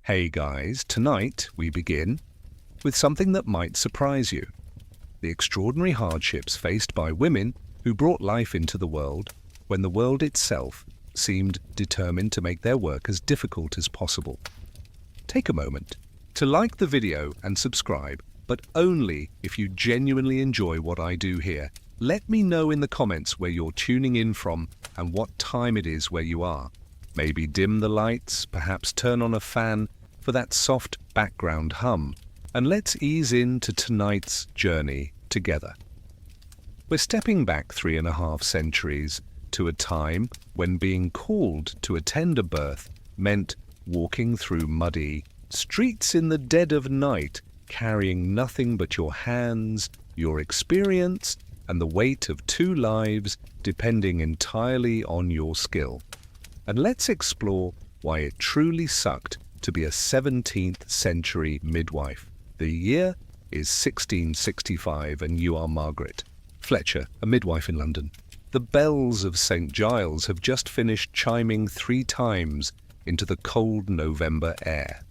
Hey guys, tonight we begin with something that might surprise you. The extraordinary hardships faced by women who brought life into the world when the world itself seemed determined to make their work as difficult as possible. Take a moment to like the video and subscribe, but only if you genuinely enjoy what I do here. Let me know in the comments where you're tuning in from and what time it is where you are. Maybe dim the lights, perhaps turn on a fan for that soft background hum, and let's ease into tonight's journey together. We're stepping back 3.5 centuries to a time when being called to attend a birth meant walking through muddy streets in the dead of night, carrying nothing but your hands, your experience, and the weight of 2 lives depending entirely on your skill. And let's explore why it truly sucked to be a 17th century midwife. The year is 1665 and you are Margaret Fletcher, a midwife in London. The bells of St. Giles have just finished chiming 3 times into the cold November air.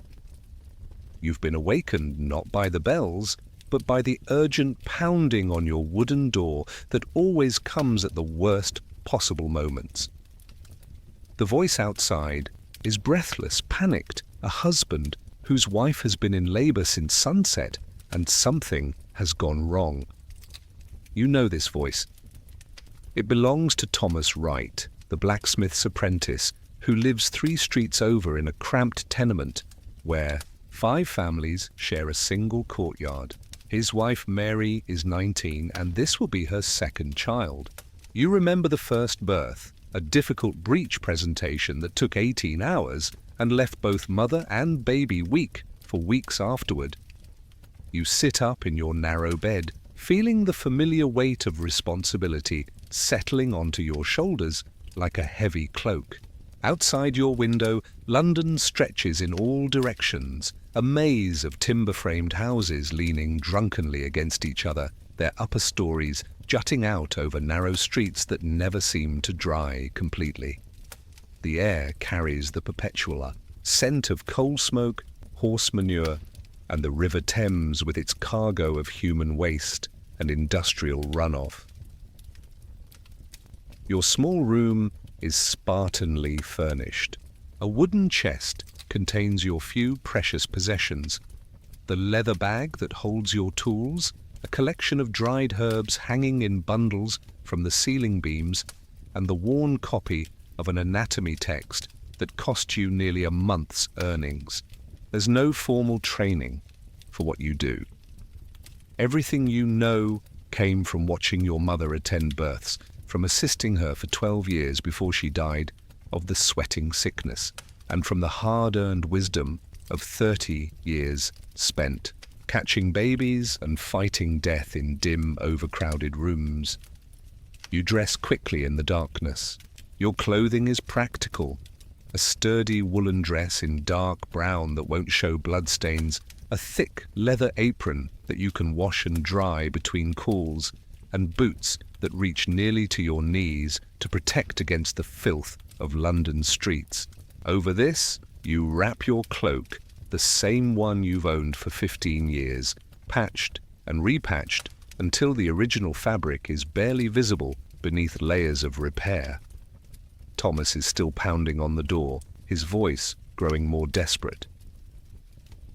You've been awakened not by the bells, but by the urgent pounding on your wooden door that always comes at the worst possible moments. The voice outside is breathless, panicked, a husband whose wife has been in labor since sunset and something has gone wrong. You know this voice. It belongs to Thomas Wright, the blacksmith's apprentice, who lives 3 streets over in a cramped tenement where 5 families share a single courtyard. His wife Mary is 19 and this will be her 2nd child. You remember the first birth, a difficult breech presentation that took 18 hours and left both mother and baby weak for weeks afterward. You sit up in your narrow bed, feeling the familiar weight of responsibility settling onto your shoulders like a heavy cloak. Outside your window, London stretches in all directions, a maze of timber-framed houses leaning drunkenly against each other, their upper stories jutting out over narrow streets that never seem to dry completely. The air carries the perpetual scent of coal smoke, horse manure, and the River Thames with its cargo of human waste and industrial runoff. Your small room is spartanly furnished. A wooden chest contains your few precious possessions: the leather bag that holds your tools, a collection of dried herbs hanging in bundles from the ceiling beams, and the worn copy of an anatomy text that cost you nearly a month's earnings. There's no formal training for what you do. Everything you know came from watching your mother attend births, from assisting her for 12 years before she died of the sweating sickness, and from the hard-earned wisdom of 30 years spent catching babies and fighting death in dim, overcrowded rooms. You dress quickly in the darkness. Your clothing is practical. A sturdy woolen dress in dark brown that won't show bloodstains, a thick leather apron that you can wash and dry between calls, and boots that reach nearly to your knees to protect against the filth of London streets. Over this, you wrap your cloak, the same one you've owned for 15 years, patched and repatched until the original fabric is barely visible beneath layers of repair. Thomas is still pounding on the door, his voice growing more desperate.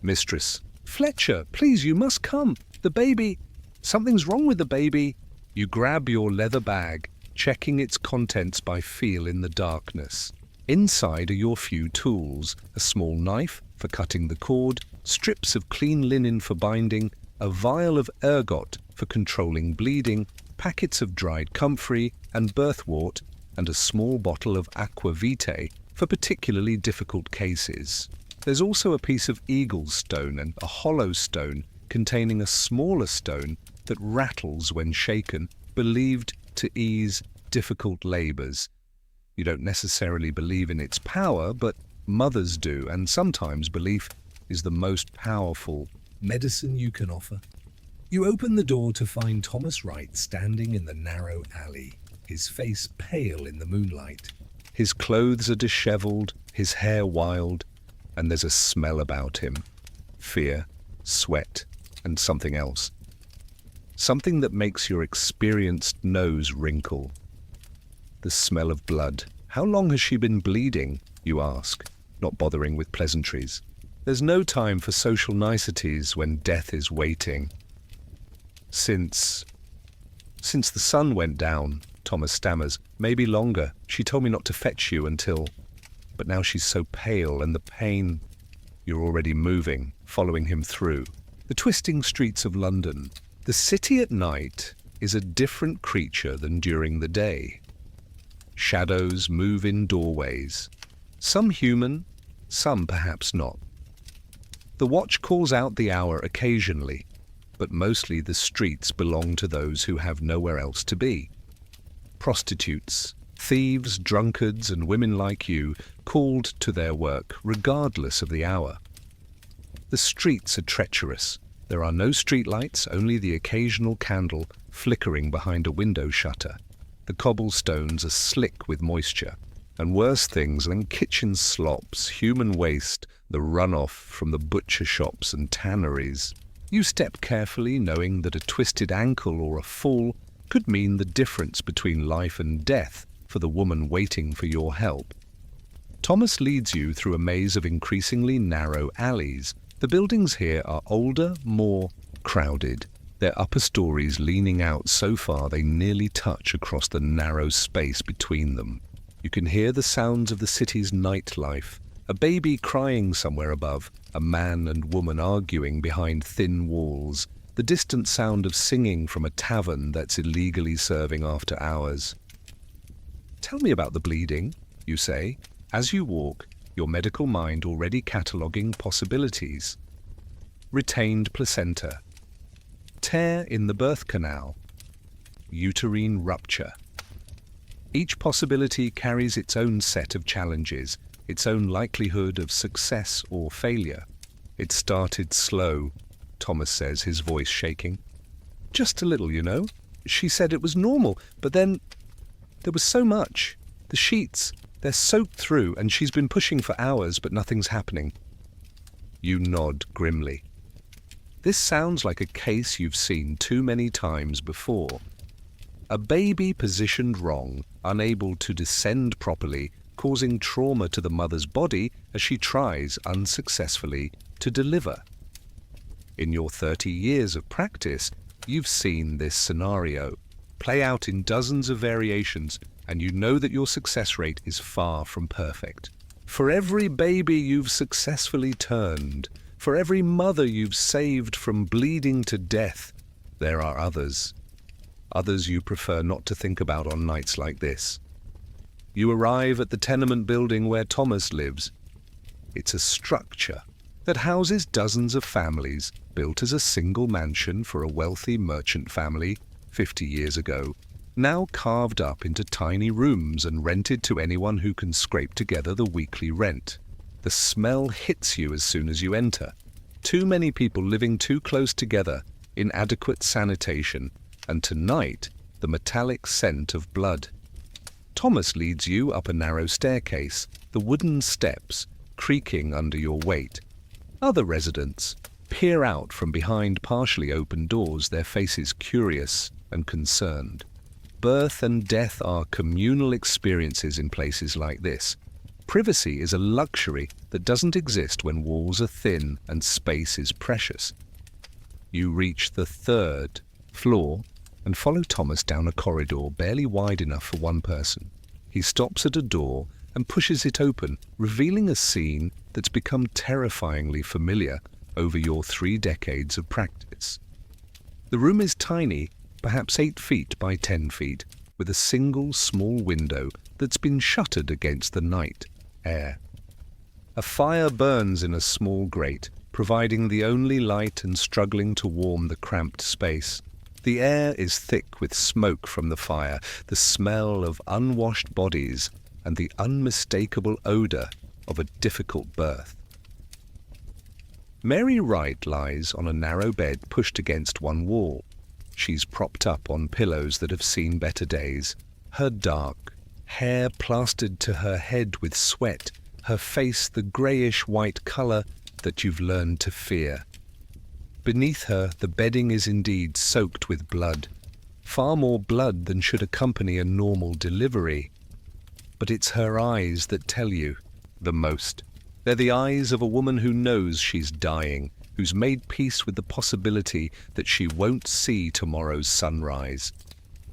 Mistress Fletcher, please, you must come. The baby. Something's wrong with the baby. You grab your leather bag, checking its contents by feel in the darkness. Inside are your few tools: a small knife for cutting the cord, strips of clean linen for binding, a vial of ergot for controlling bleeding, packets of dried comfrey and birthwort, and a small bottle of aqua vitae for particularly difficult cases. There's also a piece of eagle's stone and a hollow stone containing a smaller stone that rattles when shaken, believed to ease difficult labors. You don't necessarily believe in its power, but mothers do, and sometimes belief is the most powerful medicine you can offer. You open the door to find Thomas Wright standing in the narrow alley, his face pale in the moonlight. His clothes are disheveled, his hair wild, and there's a smell about him. Fear, sweat, and something else. Something that makes your experienced nose wrinkle. The smell of blood. How long has she been bleeding, you ask, not bothering with pleasantries. There's no time for social niceties when death is waiting. Since the sun went down, Thomas stammers. Maybe longer. She told me not to fetch you until... But now she's so pale, and the pain... You're already moving, following him through. The twisting streets of London. The city at night is a different creature than during the day. Shadows move in doorways. Some human, some perhaps not. The watch calls out the hour occasionally, but mostly the streets belong to those who have nowhere else to be. Prostitutes, thieves, drunkards, and women like you called to their work regardless of the hour. The streets are treacherous. There are no streetlights, only the occasional candle flickering behind a window shutter. The cobblestones are slick with moisture, and worse things than kitchen slops, human waste, the runoff from the butcher shops and tanneries. You step carefully, knowing that a twisted ankle or a fall could mean the difference between life and death for the woman waiting for your help. Thomas leads you through a maze of increasingly narrow alleys. The buildings here are older, more crowded, their upper stories leaning out so far they nearly touch across the narrow space between them. You can hear the sounds of the city's nightlife, a baby crying somewhere above, a man and woman arguing behind thin walls, the distant sound of singing from a tavern that's illegally serving after hours. Tell me about the bleeding, you say, as you walk, your medical mind already cataloguing possibilities. Retained placenta. Tear in the birth canal. Uterine rupture. Each possibility carries its own set of challenges, its own likelihood of success or failure. It started slow, Thomas says, his voice shaking. Just a little, you know. She said it was normal, but then there was so much. The sheets, they're soaked through, and she's been pushing for hours, but nothing's happening. You nod grimly. This sounds like a case you've seen too many times before. A baby positioned wrong, unable to descend properly, causing trauma to the mother's body as she tries unsuccessfully to deliver. In your 30 years of practice, you've seen this scenario play out in dozens of variations, and you know that your success rate is far from perfect. For every baby you've successfully turned, for every mother you've saved from bleeding to death, there are others. Others you prefer not to think about on nights like this. You arrive at the tenement building where Thomas lives. It's a structure that houses dozens of families, built as a single mansion for a wealthy merchant family 50 years ago, now carved up into tiny rooms and rented to anyone who can scrape together the weekly rent. The smell hits you as soon as you enter. Too many people living too close together, inadequate sanitation, and tonight, the metallic scent of blood. Thomas leads you up a narrow staircase, the wooden steps creaking under your weight. Other residents peer out from behind partially open doors, their faces curious and concerned. Birth and death are communal experiences in places like this. Privacy is a luxury that doesn't exist when walls are thin and space is precious. You reach the 3rd floor and follow Thomas down a corridor barely wide enough for one person. He stops at a door and pushes it open, revealing a scene that's become terrifyingly familiar over your 3 decades of practice. The room is tiny, perhaps 8 feet by 10 feet, with a single small window that's been shuttered against the night air. A fire burns in a small grate, providing the only light and struggling to warm the cramped space. The air is thick with smoke from the fire, the smell of unwashed bodies, and the unmistakable odor of a difficult birth. Mary Wright lies on a narrow bed pushed against one wall. She's propped up on pillows that have seen better days, her dark hair plastered to her head with sweat, her face the greyish-white colour that you've learned to fear. Beneath her, the bedding is indeed soaked with blood, far more blood than should accompany a normal delivery. But it's her eyes that tell you the most. They're the eyes of a woman who knows she's dying, who's made peace with the possibility that she won't see tomorrow's sunrise.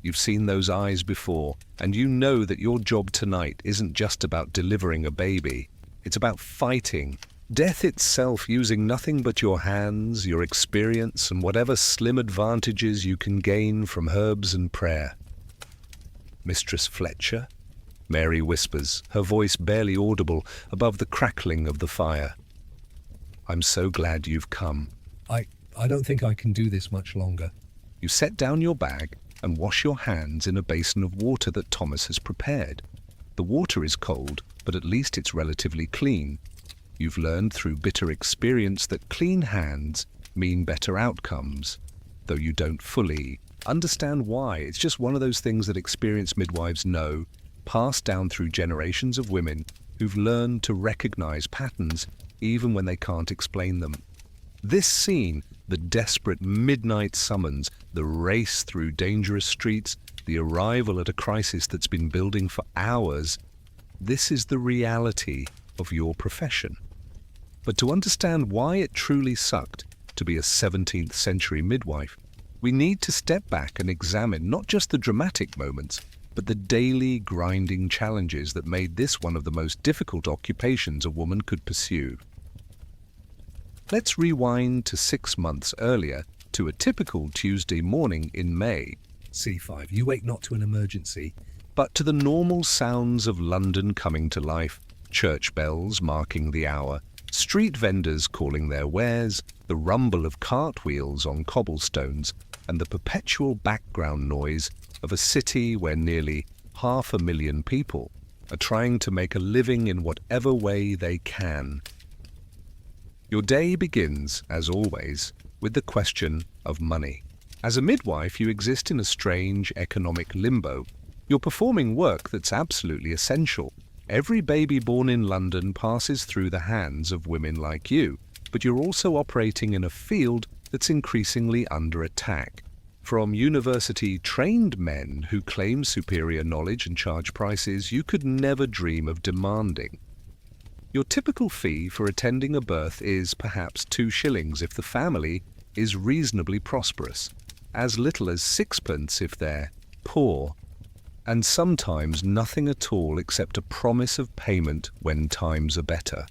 You've seen those eyes before, and you know that your job tonight isn't just about delivering a baby. It's about fighting death itself, using nothing but your hands, your experience, and whatever slim advantages you can gain from herbs and prayer. Mistress Fletcher? Mary whispers, her voice barely audible above the crackling of the fire. I'm so glad you've come. I don't think I can do this much longer. You set down your bag and wash your hands in a basin of water that Thomas has prepared. The water is cold, but at least it's relatively clean. You've learned through bitter experience that clean hands mean better outcomes, though you don't fully understand why. It's just one of those things that experienced midwives know, passed down through generations of women who've learned to recognize patterns even when they can't explain them. This scene, the desperate midnight summons, the race through dangerous streets, the arrival at a crisis that's been building for hours, this is the reality of your profession. But to understand why it truly sucked to be a 17th century midwife, we need to step back and examine not just the dramatic moments, but the daily grinding challenges that made this one of the most difficult occupations a woman could pursue. Let's rewind to 6 months earlier to a typical Tuesday morning in May. C5, you wake not to an emergency. But to the normal sounds of London coming to life, church bells marking the hour, street vendors calling their wares, the rumble of cartwheels on cobblestones, and the perpetual background noise of a city where nearly 500,000 people are trying to make a living in whatever way they can. Your day begins, as always, with the question of money. As a midwife, you exist in a strange economic limbo. You're performing work that's absolutely essential. Every baby born in London passes through the hands of women like you, but you're also operating in a field that's increasingly under attack. From university-trained men who claim superior knowledge and charge prices you could never dream of demanding. Your typical fee for attending a birth is perhaps 2 shillings if the family is reasonably prosperous, as little as 6pence if they're poor, and sometimes nothing at all except a promise of payment when times are better.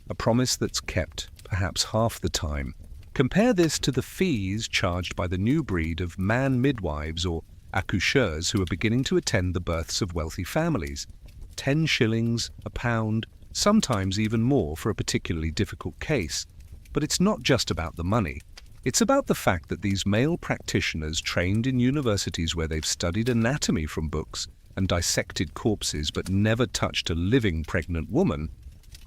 A promise that's kept perhaps half the time. Compare this to the fees charged by the new breed of man midwives or accoucheurs who are beginning to attend the births of wealthy families. 10 shillings, a pound, sometimes even more for a particularly difficult case. But it's not just about the money. It's about the fact that these male practitioners trained in universities where they've studied anatomy from books and dissected corpses but never touched a living pregnant woman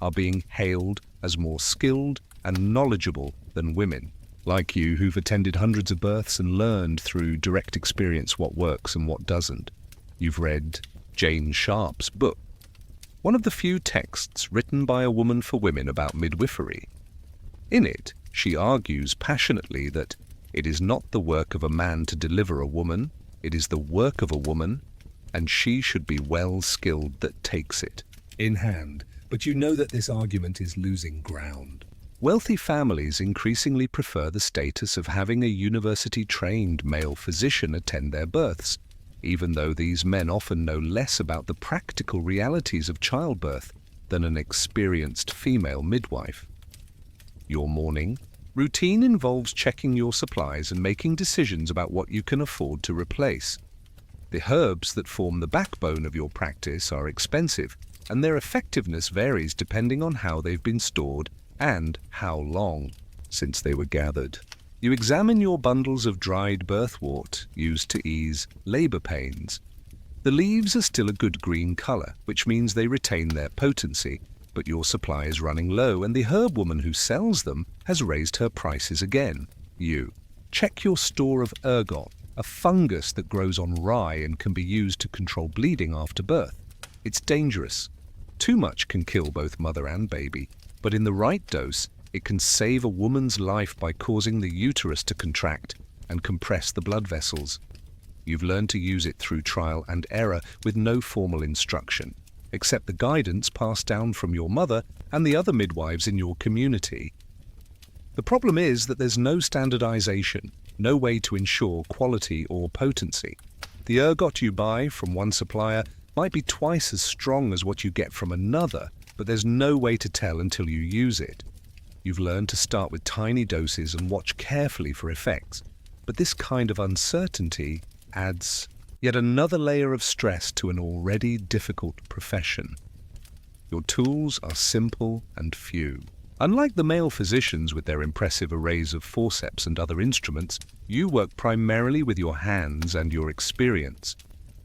are being hailed as more skilled and knowledgeable than women, like you who've attended hundreds of births and learned through direct experience what works and what doesn't. You've read Jane Sharp's book, one of the few texts written by a woman for women about midwifery. In it, she argues passionately that it is not the work of a man to deliver a woman, it is the work of a woman, and she should be well skilled that takes it In hand, but you know that this argument is losing ground. Wealthy families increasingly prefer the status of having a university-trained male physician attend their births, even though these men often know less about the practical realities of childbirth than an experienced female midwife. Your morning routine involves checking your supplies and making decisions about what you can afford to replace. The herbs that form the backbone of your practice are expensive, and their effectiveness varies depending on how they've been stored and how long since they were gathered. You examine your bundles of dried birthwort used to ease labor pains. The leaves are still a good green color, which means they retain their potency, but your supply is running low and the herb woman who sells them has raised her prices again. You check your store of ergot, a fungus that grows on rye and can be used to control bleeding after birth. It's dangerous, Too much can kill both mother and baby, but in the right dose, it can save a woman's life by causing the uterus to contract and compress the blood vessels. You've learned to use it through trial and error with no formal instruction, except the guidance passed down from your mother and the other midwives in your community. The problem is that there's no standardization, no way to ensure quality or potency. The ergot you buy from one supplier might be twice as strong as what you get from another, but there's no way to tell until you use it. You've learned to start with tiny doses and watch carefully for effects, but this kind of uncertainty adds yet another layer of stress to an already difficult profession. Your tools are simple and few. Unlike the male physicians with their impressive arrays of forceps and other instruments, you work primarily with your hands and your experience.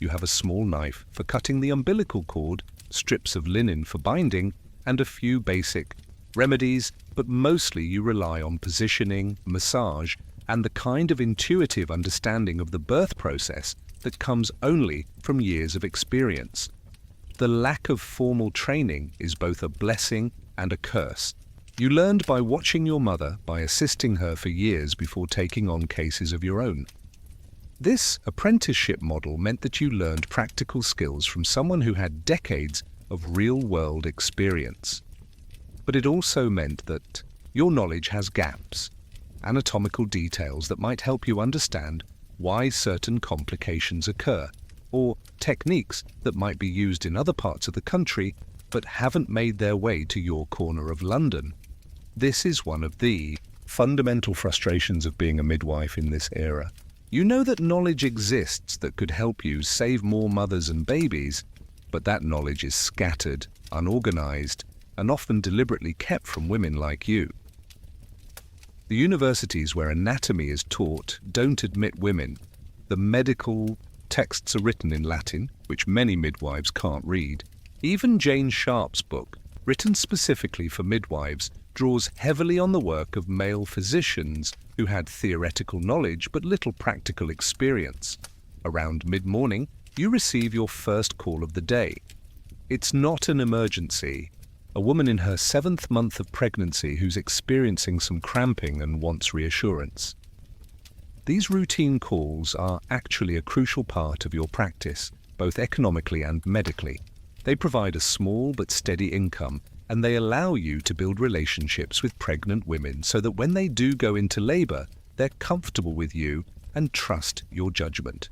You have a small knife for cutting the umbilical cord, strips of linen for binding, and a few basic remedies, but mostly you rely on positioning, massage, and the kind of intuitive understanding of the birth process that comes only from years of experience. The lack of formal training is both a blessing and a curse. You learned by watching your mother, by assisting her for years before taking on cases of your own. This apprenticeship model meant that you learned practical skills from someone who had decades of real-world experience. But it also meant that your knowledge has gaps, anatomical details that might help you understand why certain complications occur, or techniques that might be used in other parts of the country but haven't made their way to your corner of London. This is one of the fundamental frustrations of being a midwife in this era. You know that knowledge exists that could help you save more mothers and babies, but that knowledge is scattered, unorganized, and often deliberately kept from women like you. The universities where anatomy is taught don't admit women. The medical texts are written in Latin, which many midwives can't read. Even Jane Sharp's book, written specifically for midwives, draws heavily on the work of male physicians who had theoretical knowledge but little practical experience. Around mid-morning, you receive your first call of the day. It's not an emergency. A woman in her 7th month of pregnancy who's experiencing some cramping and wants reassurance. These routine calls are actually a crucial part of your practice, both economically and medically. They provide a small but steady income, and they allow you to build relationships with pregnant women so that when they do go into labor, they're comfortable with you and trust your judgment.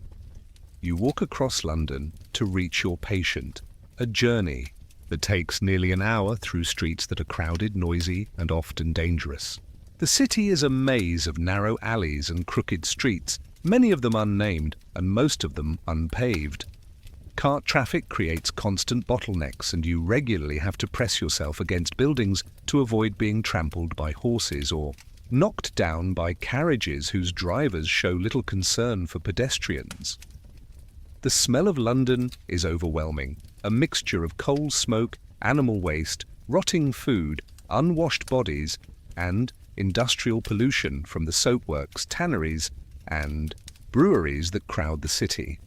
You walk across London to reach your patient, a journey that takes nearly an hour through streets that are crowded, noisy, and often dangerous. The city is a maze of narrow alleys and crooked streets, many of them unnamed and most of them unpaved. Cart traffic creates constant bottlenecks, and you regularly have to press yourself against buildings to avoid being trampled by horses or knocked down by carriages whose drivers show little concern for pedestrians. The smell of London is overwhelming, a mixture of coal smoke, animal waste, rotting food, unwashed bodies, and industrial pollution from the soapworks, tanneries, and breweries that crowd the city.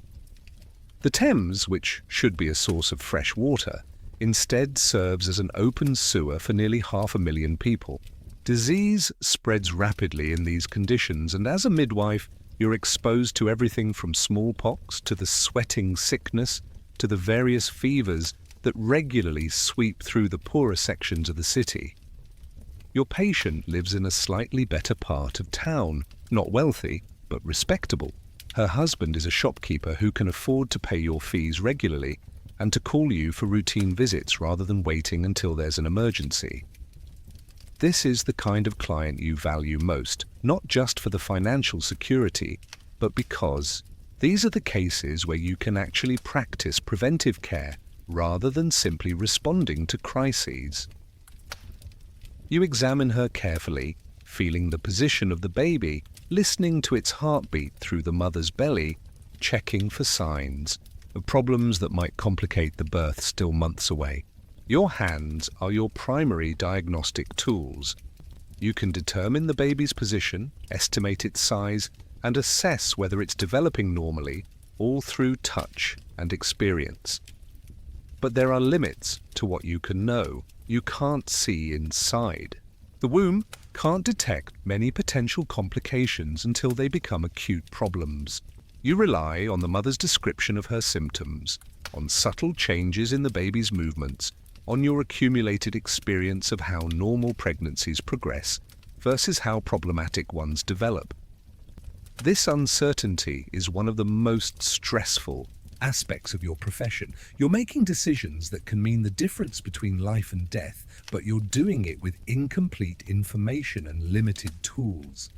The Thames, which should be a source of fresh water, instead serves as an open sewer for nearly 500,000 people. Disease spreads rapidly in these conditions, and as a midwife, you're exposed to everything from smallpox to the sweating sickness to the various fevers that regularly sweep through the poorer sections of the city. Your patient lives in a slightly better part of town, not wealthy, but respectable. Her husband is a shopkeeper who can afford to pay your fees regularly and to call you for routine visits rather than waiting until there's an emergency. This is the kind of client you value most, not just for the financial security, but because these are the cases where you can actually practice preventive care rather than simply responding to crises. You examine her carefully, feeling the position of the baby, listening to its heartbeat through the mother's belly, checking for signs of problems that might complicate the birth still months away. Your hands are your primary diagnostic tools. You can determine the baby's position, estimate its size, and assess whether it's developing normally, all through touch and experience. But there are limits to what you can know. You can't see inside. The womb can't detect many potential complications until they become acute problems. You rely on the mother's description of her symptoms, on subtle changes in the baby's movements, on your accumulated experience of how normal pregnancies progress versus how problematic ones develop. This uncertainty is one of the most stressful Aspects of your profession. You're making decisions that can mean the difference between life and death, but you're doing it with incomplete information and limited tools.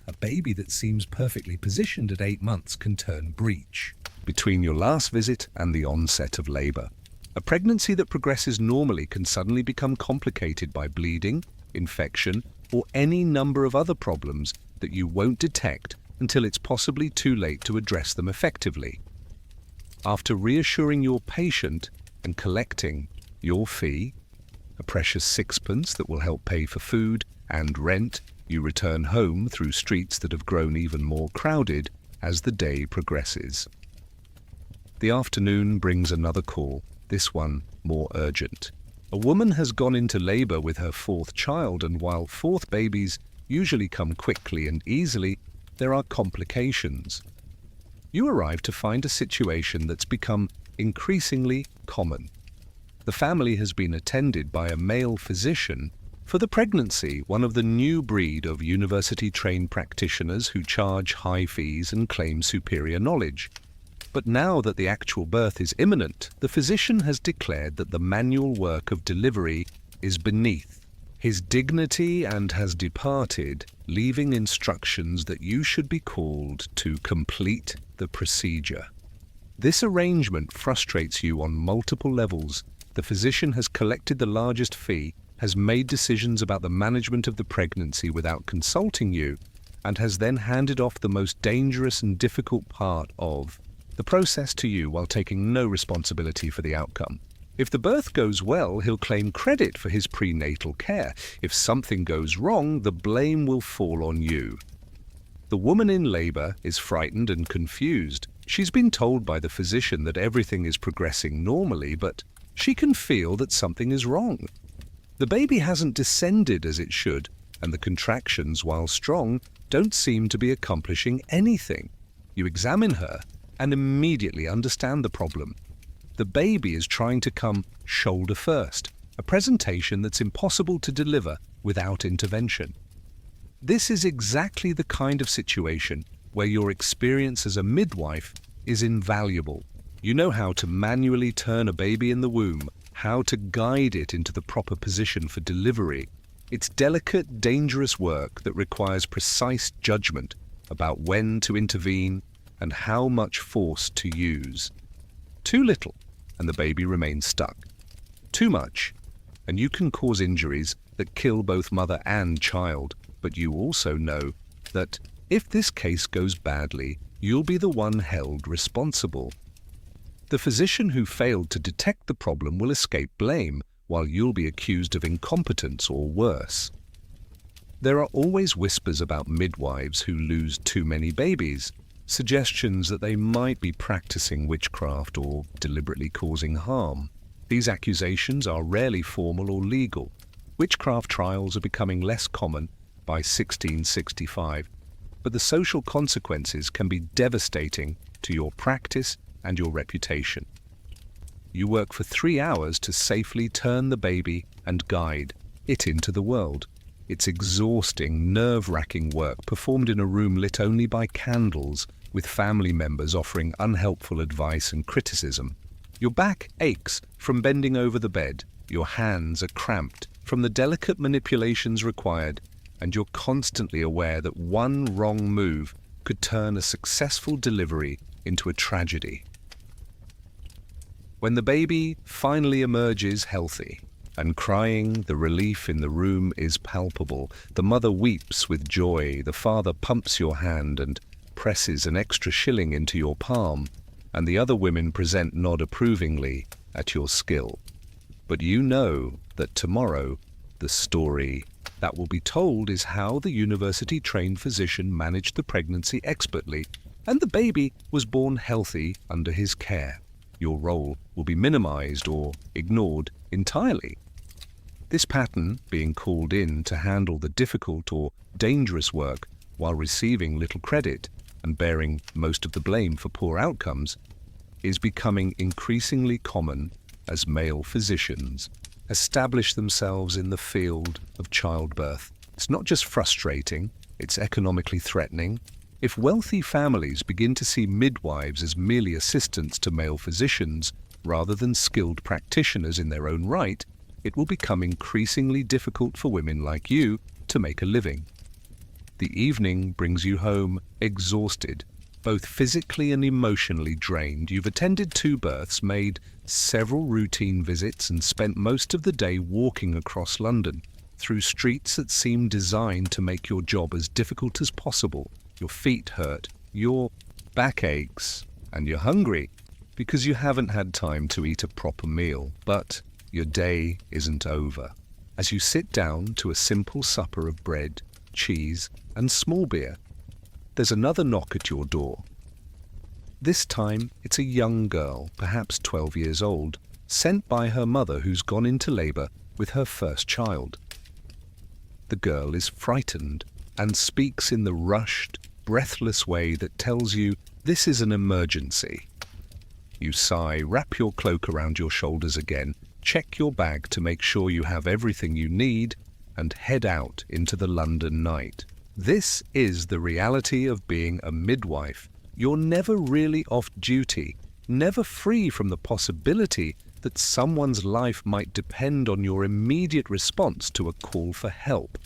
A baby that seems perfectly positioned at 8 months can turn breech. between your last visit and the onset of labor. A pregnancy that progresses normally can suddenly become complicated by bleeding, infection, or any number of other problems that you won't detect until it's possibly too late to address them effectively. After reassuring your patient and collecting your fee, a precious sixpence that will help pay for food and rent, you return home through streets that have grown even more crowded as the day progresses. The afternoon brings another call, this one more urgent. A woman has gone into labor with her 4th child, and while 4th babies usually come quickly and easily, there are complications. You arrive to find a situation that's become increasingly common. The family has been attended by a male physician for the pregnancy, one of the new breed of university-trained practitioners who charge high fees and claim superior knowledge. But now that the actual birth is imminent, the physician has declared that the manual work of delivery is beneath his dignity and has departed, leaving instructions that you should be called to complete the procedure. This arrangement frustrates you on multiple levels. The physician has collected the largest fee, has made decisions about the management of the pregnancy without consulting you, and has then handed off the most dangerous and difficult part of the process to you while taking no responsibility for the outcome. If the birth goes well, he'll claim credit for his prenatal care. If something goes wrong, the blame will fall on you. The woman in labor is frightened and confused. She's been told by the physician that everything is progressing normally, but she can feel that something is wrong. The baby hasn't descended as it should, and the contractions, while strong, don't seem to be accomplishing anything. You examine her and immediately understand the problem. The baby is trying to come shoulder first, a presentation that's impossible to deliver without intervention. This is exactly the kind of situation where your experience as a midwife is invaluable. You know how to manually turn a baby in the womb, how to guide it into the proper position for delivery. It's delicate, dangerous work that requires precise judgment about when to intervene and how much force to use. Too little, and the baby remains stuck. Too much, and you can cause injuries that kill both mother and child. But you also know that if this case goes badly, you'll be the one held responsible. The physician who failed to detect the problem will escape blame, while you'll be accused of incompetence or worse. There are always whispers about midwives who lose too many babies, suggestions that they might be practicing witchcraft or deliberately causing harm. These accusations are rarely formal or legal. Witchcraft trials are becoming less common by 1665, but the social consequences can be devastating to your practice and your reputation. You work for 3 hours to safely turn the baby and guide it into the world. It's exhausting, nerve-wracking work performed in a room lit only by candles, with family members offering unhelpful advice and criticism. Your back aches from bending over the bed, your hands are cramped from the delicate manipulations required, and you're constantly aware that one wrong move could turn a successful delivery into a tragedy. When the baby finally emerges healthy and crying, the relief in the room is palpable. The mother weeps with joy, the father pumps your hand and presses an extra shilling into your palm, and the other women nod approvingly at your skill. But you know that tomorrow the story that will be told is how the university-trained physician managed the pregnancy expertly, and the baby was born healthy under his care. your role will be minimized or ignored entirely. This pattern, being called in to handle the difficult or dangerous work while receiving little credit and bearing most of the blame for poor outcomes, is becoming increasingly common as male physicians establish themselves in the field of childbirth. It's not just frustrating, it's economically threatening. If wealthy families begin to see midwives as merely assistants to male physicians rather than skilled practitioners in their own right, it will become increasingly difficult for women like you to make a living. The evening brings you home exhausted, both physically and emotionally drained. You've attended 2 births, made several routine visits, and spent most of the day walking across London through streets that seem designed to make your job as difficult as possible. Your feet hurt, your back aches, and you're hungry because you haven't had time to eat a proper meal. But your day isn't over. As you sit down to a simple supper of bread, cheese, and small beer, there's another knock at your door. This time, it's a young girl, perhaps 12 years old, sent by her mother who's gone into labor with her first child. The girl is frightened and speaks in the rushed, breathless way that tells you this is an emergency. You sigh, wrap your cloak around your shoulders again, check your bag to make sure you have everything you need, and head out into the London night. This is the reality of being a midwife. You're never really off duty, never free from the possibility that someone's life might depend on your immediate response to a call for help.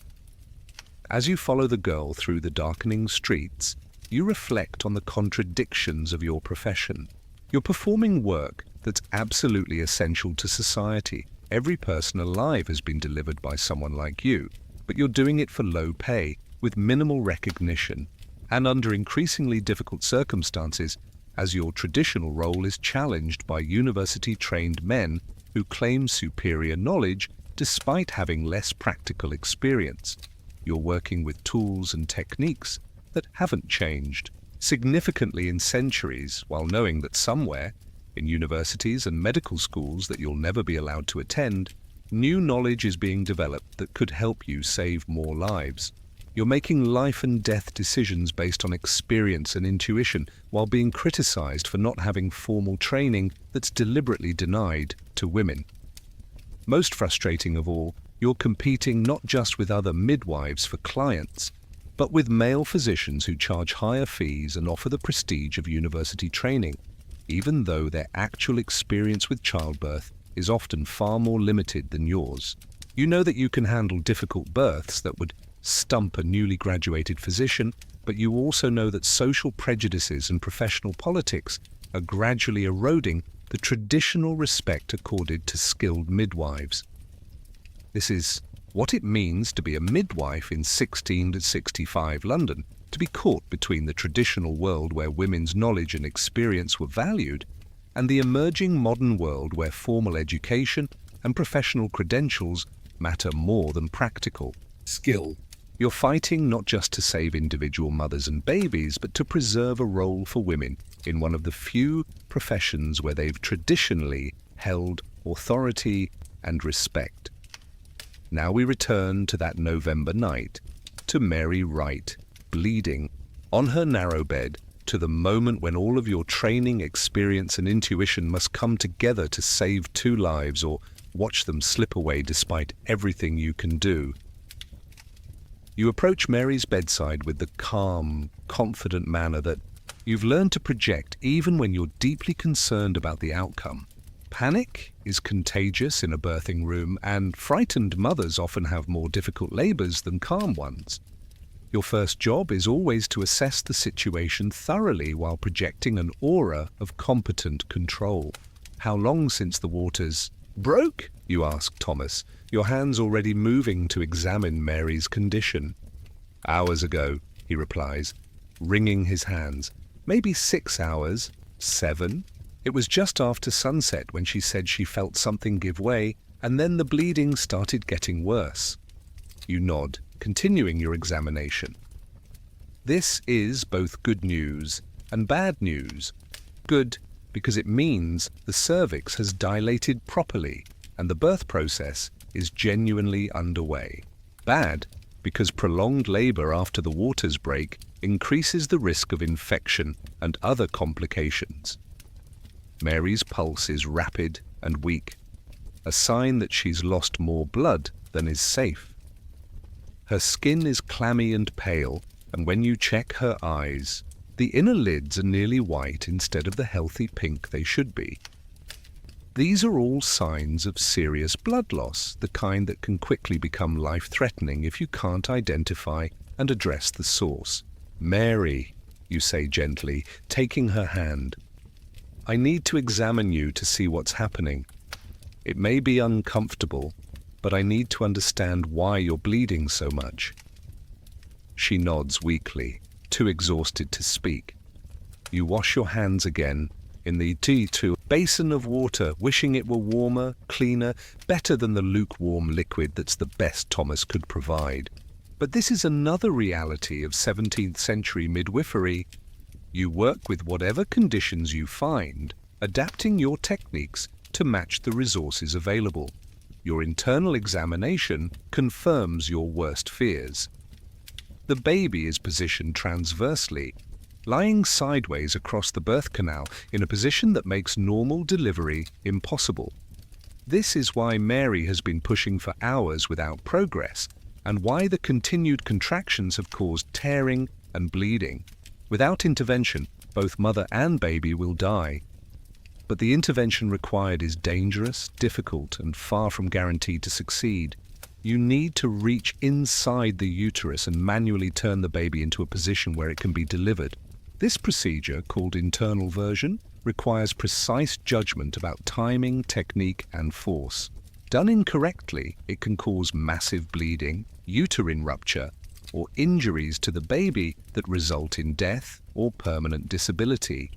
As you follow the girl through the darkening streets, you reflect on the contradictions of your profession. You're performing work that's absolutely essential to society. Every person alive has been delivered by someone like you, but you're doing it for low pay, with minimal recognition, and under increasingly difficult circumstances, as your traditional role is challenged by university-trained men who claim superior knowledge despite having less practical experience. You're working with tools and techniques that haven't changed significantly in centuries, while knowing that somewhere, in universities and medical schools that you'll never be allowed to attend, new knowledge is being developed that could help you save more lives. You're making life and death decisions based on experience and intuition, while being criticized for not having formal training that's deliberately denied to women. Most frustrating of all, you're competing not just with other midwives for clients, but with male physicians who charge higher fees and offer the prestige of university training, even though their actual experience with childbirth is often far more limited than yours. You know that you can handle difficult births that would stump a newly graduated physician, but you also know that social prejudices and professional politics are gradually eroding the traditional respect accorded to skilled midwives. This is what it means to be a midwife in 16 to 65 London, to be caught between the traditional world where women's knowledge and experience were valued and the emerging modern world where formal education and professional credentials matter more than practical skill. You're fighting not just to save individual mothers and babies, but to preserve a role for women in one of the few professions where they've traditionally held authority and respect. Now we return to that November night, to Mary Wright, bleeding, on her narrow bed, to the moment when all of your training, experience and intuition must come together to save 2 lives or watch them slip away despite everything you can do. You approach Mary's bedside with the calm, confident manner that you've learned to project even when you're deeply concerned about the outcome. Panic is contagious in a birthing room, and frightened mothers often have more difficult labors than calm ones. Your first job is always to assess the situation thoroughly while projecting an aura of competent control. How long since the waters broke? You ask Thomas, your hands already moving to examine Mary's condition. Hours ago, he replies, wringing his hands. Maybe 6 hours, 7. It was just after sunset when she said she felt something give way, and then the bleeding started getting worse. You nod, continuing your examination. This is both good news and bad news. Good, because it means the cervix has dilated properly and the birth process is genuinely underway. Bad, because prolonged labor after the waters break increases the risk of infection and other complications. Mary's pulse is rapid and weak, a sign that she's lost more blood than is safe. Her skin is clammy and pale, and when you check her eyes, the inner lids are nearly white instead of the healthy pink they should be. These are all signs of serious blood loss, the kind that can quickly become life-threatening if you can't identify and address the source. "Mary," you say gently, taking her hand, "I need to examine you to see what's happening. It may be uncomfortable, but I need to understand why you're bleeding so much." She nods weakly, too exhausted to speak. You wash your hands again in the T2 basin of water, wishing it were warmer, cleaner, better than the lukewarm liquid that's the best Thomas could provide. But this is another reality of 17th century midwifery. You work with whatever conditions you find, adapting your techniques to match the resources available. Your internal examination confirms your worst fears. The baby is positioned transversely, lying sideways across the birth canal in a position that makes normal delivery impossible. This is why Mary has been pushing for hours without progress, and why the continued contractions have caused tearing and bleeding. Without intervention, both mother and baby will die. But the intervention required is dangerous, difficult, and far from guaranteed to succeed. You need to reach inside the uterus and manually turn the baby into a position where it can be delivered. This procedure, called internal version, requires precise judgment about timing, technique, and force. Done incorrectly, it can cause massive bleeding, uterine rupture, or injuries to the baby that result in death or permanent disability.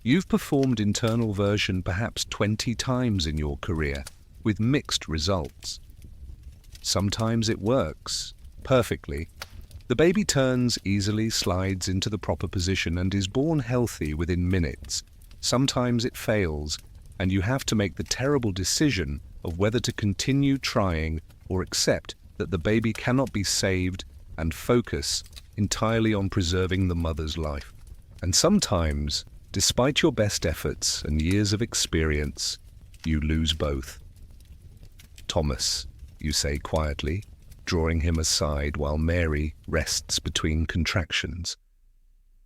You've performed internal version perhaps 20 times in your career, with mixed results. Sometimes it works perfectly. The baby turns easily, slides into the proper position, and is born healthy within minutes. Sometimes it fails, and you have to make the terrible decision of whether to continue trying or accept that the baby cannot be saved and focus entirely on preserving the mother's life. And sometimes, despite your best efforts and years of experience, you lose both. "Thomas," you say quietly, drawing him aside while Mary rests between contractions.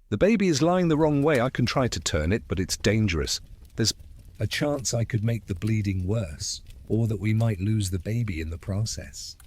"The baby is lying the wrong way. I can try to turn it, but it's dangerous. There's A chance I could make the bleeding worse, or that we might lose the baby in the process."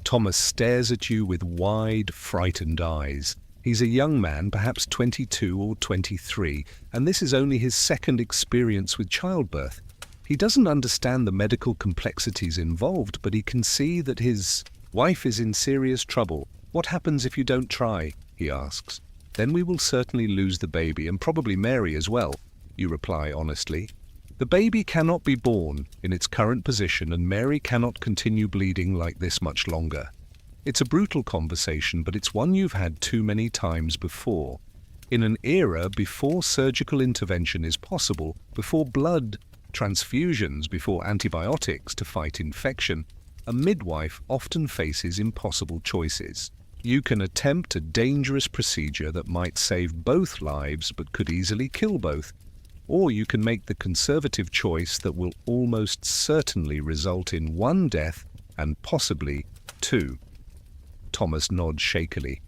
Thomas stares at you with wide, frightened eyes. He's a young man, perhaps 22 or 23, and this is only his second experience with childbirth. He doesn't understand the medical complexities involved, but he can see that his wife is in serious trouble. "What happens if you don't try?" he asks. "Then we will certainly lose the baby, and probably Mary as well," you reply honestly. "The baby cannot be born in its current position, and Mary cannot continue bleeding like this much longer." It's a brutal conversation, but it's one you've had too many times before. In an era before surgical intervention is possible, before blood transfusions, before antibiotics to fight infection, a midwife often faces impossible choices. You can attempt a dangerous procedure that might save both lives but could easily kill both, or you can make the conservative choice that will almost certainly result in one death and possibly two. Thomas nods shakily.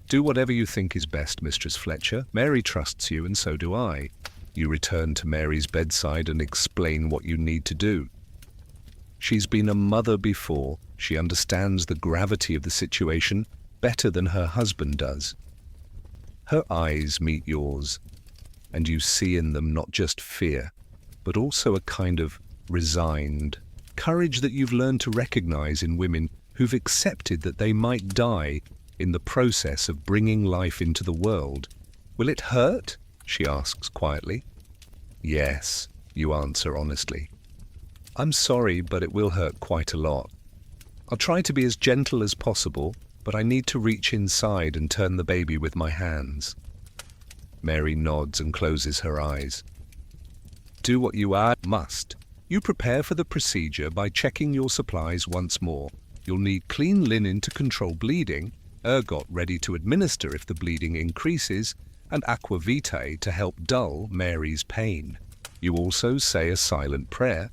"Do whatever you think is best, Mistress Fletcher. Mary trusts you, and so do I." You return to Mary's bedside and explain what you need to do. She's been a mother before. She understands the gravity of the situation better than her husband does. Her eyes meet yours, and you see in them not just fear, but also a kind of resigned courage that you've learned to recognize in women who've accepted that they might die in the process of bringing life into the world. "Will it hurt?" she asks quietly. "Yes," you answer honestly. "I'm sorry, but it will hurt quite a lot. I'll try to be as gentle as possible, but I need to reach inside and turn the baby with my hands." Mary nods and closes her eyes. Do what you must. You prepare for the procedure by checking your supplies once more. You'll need clean linen to control bleeding, ergot ready to administer if the bleeding increases, and aqua vitae to help dull Mary's pain. You also say a silent prayer,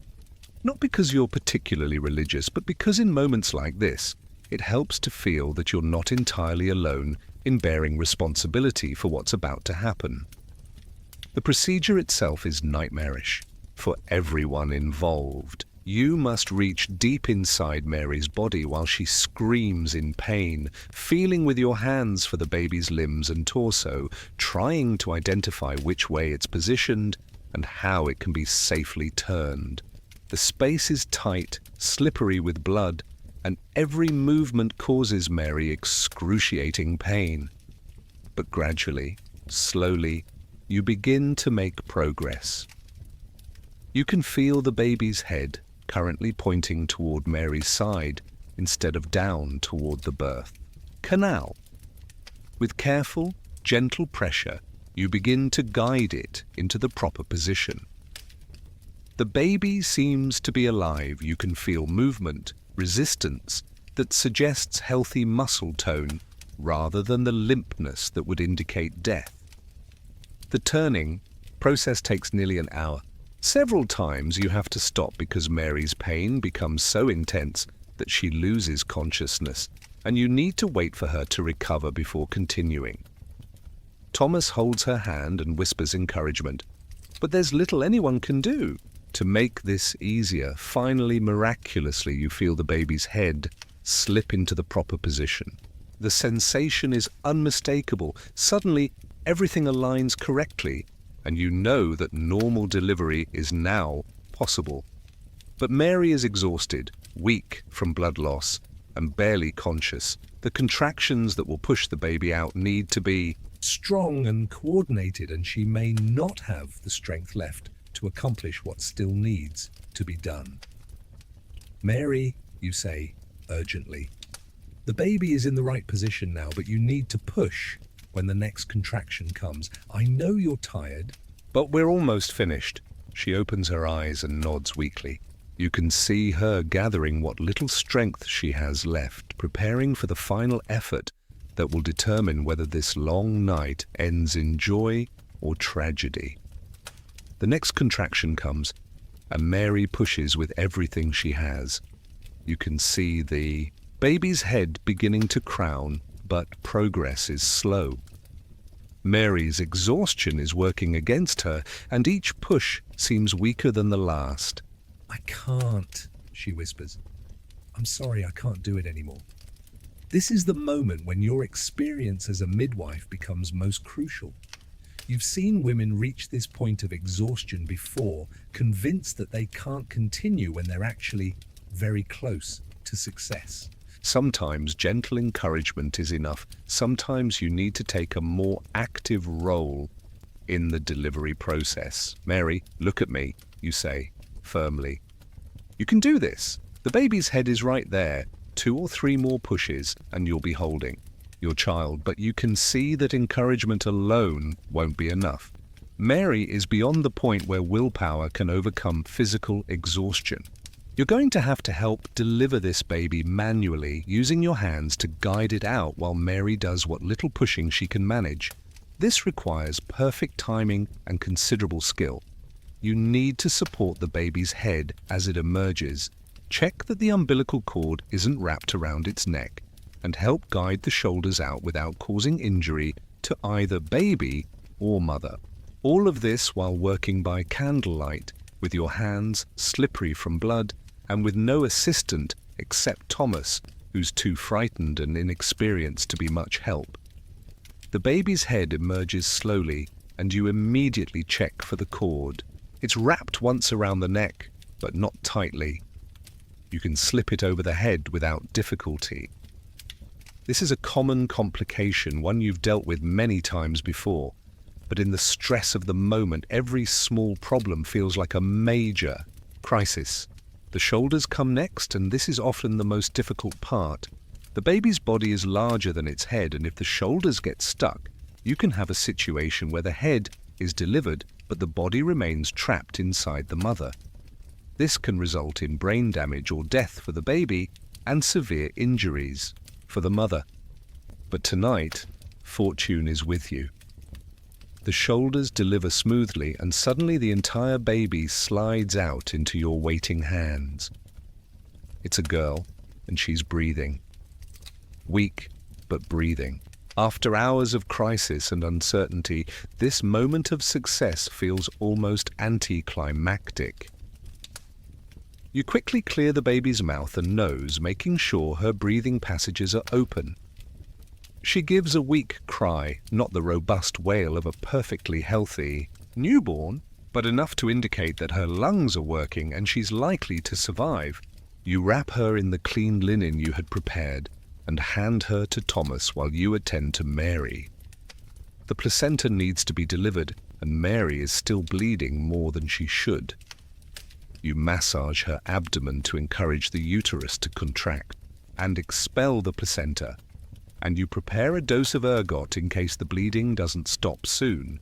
not because you're particularly religious, but because in moments like this, it helps to feel that you're not entirely alone in bearing responsibility for what's about to happen. The procedure itself is nightmarish for everyone involved. You must reach deep inside Mary's body while she screams in pain, feeling with your hands for the baby's limbs and torso, trying to identify which way it's positioned and how it can be safely turned. The space is tight, slippery with blood, and every movement causes Mary excruciating pain. But gradually, slowly, you begin to make progress. You can feel the baby's head currently pointing toward Mary's side instead of down toward the birth canal. With careful, gentle pressure, you begin to guide it into the proper position. The baby seems to be alive. You can feel movement, resistance that suggests healthy muscle tone rather than the limpness that would indicate death. The turning process takes nearly an hour. Several times you have to stop because Mary's pain becomes so intense that she loses consciousness, and you need to wait for her to recover before continuing. Thomas holds her hand and whispers encouragement, but there's little anyone can do. To make this easier, finally, miraculously, you feel the baby's head slip into the proper position. The sensation is unmistakable. Suddenly, everything aligns correctly, and you know that normal delivery is now possible. But Mary is exhausted, weak from blood loss, and barely conscious. The contractions that will push the baby out need to be strong and coordinated, and she may not have the strength left to accomplish what still needs to be done. Mary, you say urgently, the baby is in the right position now, but you need to push when the next contraction comes. I know you're tired, but we're almost finished. She opens her eyes and nods weakly. You can see her gathering what little strength she has left, preparing for the final effort that will determine whether this long night ends in joy or tragedy. The next contraction comes, and Mary pushes with everything she has. You can see the baby's head beginning to crown, but progress is slow. Mary's exhaustion is working against her, and each push seems weaker than the last. I can't, she whispers. I'm sorry, I can't do it anymore. This is the moment when your experience as a midwife becomes most crucial. You've seen women reach this point of exhaustion before, convinced that they can't continue when they're actually very close to success. Sometimes gentle encouragement is enough. Sometimes you need to take a more active role in the delivery process. Mary, look at me, you say, firmly. You can do this. The baby's head is right there. 2 or 3 more pushes and you'll be holding your child, but you can see that encouragement alone won't be enough. Mary is beyond the point where willpower can overcome physical exhaustion. You're going to have to help deliver this baby manually, using your hands to guide it out while Mary does what little pushing she can manage. This requires perfect timing and considerable skill. You need to support the baby's head as it emerges. Check that the umbilical cord isn't wrapped around its neck, and help guide the shoulders out without causing injury to either baby or mother. All of this while working by candlelight, with your hands slippery from blood and with no assistant except Thomas, who's too frightened and inexperienced to be much help. The baby's head emerges slowly, and you immediately check for the cord. It's wrapped once around the neck, but not tightly. You can slip it over the head without difficulty. This is a common complication, one you've dealt with many times before, but in the stress of the moment, every small problem feels like a major crisis. The shoulders come next, and this is often the most difficult part. The baby's body is larger than its head, and if the shoulders get stuck, you can have a situation where the head is delivered but the body remains trapped inside the mother. This can result in brain damage or death for the baby and severe injuries for the mother. But tonight, fortune is with you. The shoulders deliver smoothly and suddenly the entire baby slides out into your waiting hands. It's a girl and she's breathing. Weak, but breathing. After hours of crisis and uncertainty, this moment of success feels almost anticlimactic. You quickly clear the baby's mouth and nose, making sure her breathing passages are open. She gives a weak cry, not the robust wail of a perfectly healthy newborn, but enough to indicate that her lungs are working and she's likely to survive. You wrap her in the clean linen you had prepared and hand her to Thomas while you attend to Mary. The placenta needs to be delivered and Mary is still bleeding more than she should. You massage her abdomen to encourage the uterus to contract and expel the placenta, and you prepare a dose of ergot in case the bleeding doesn't stop soon.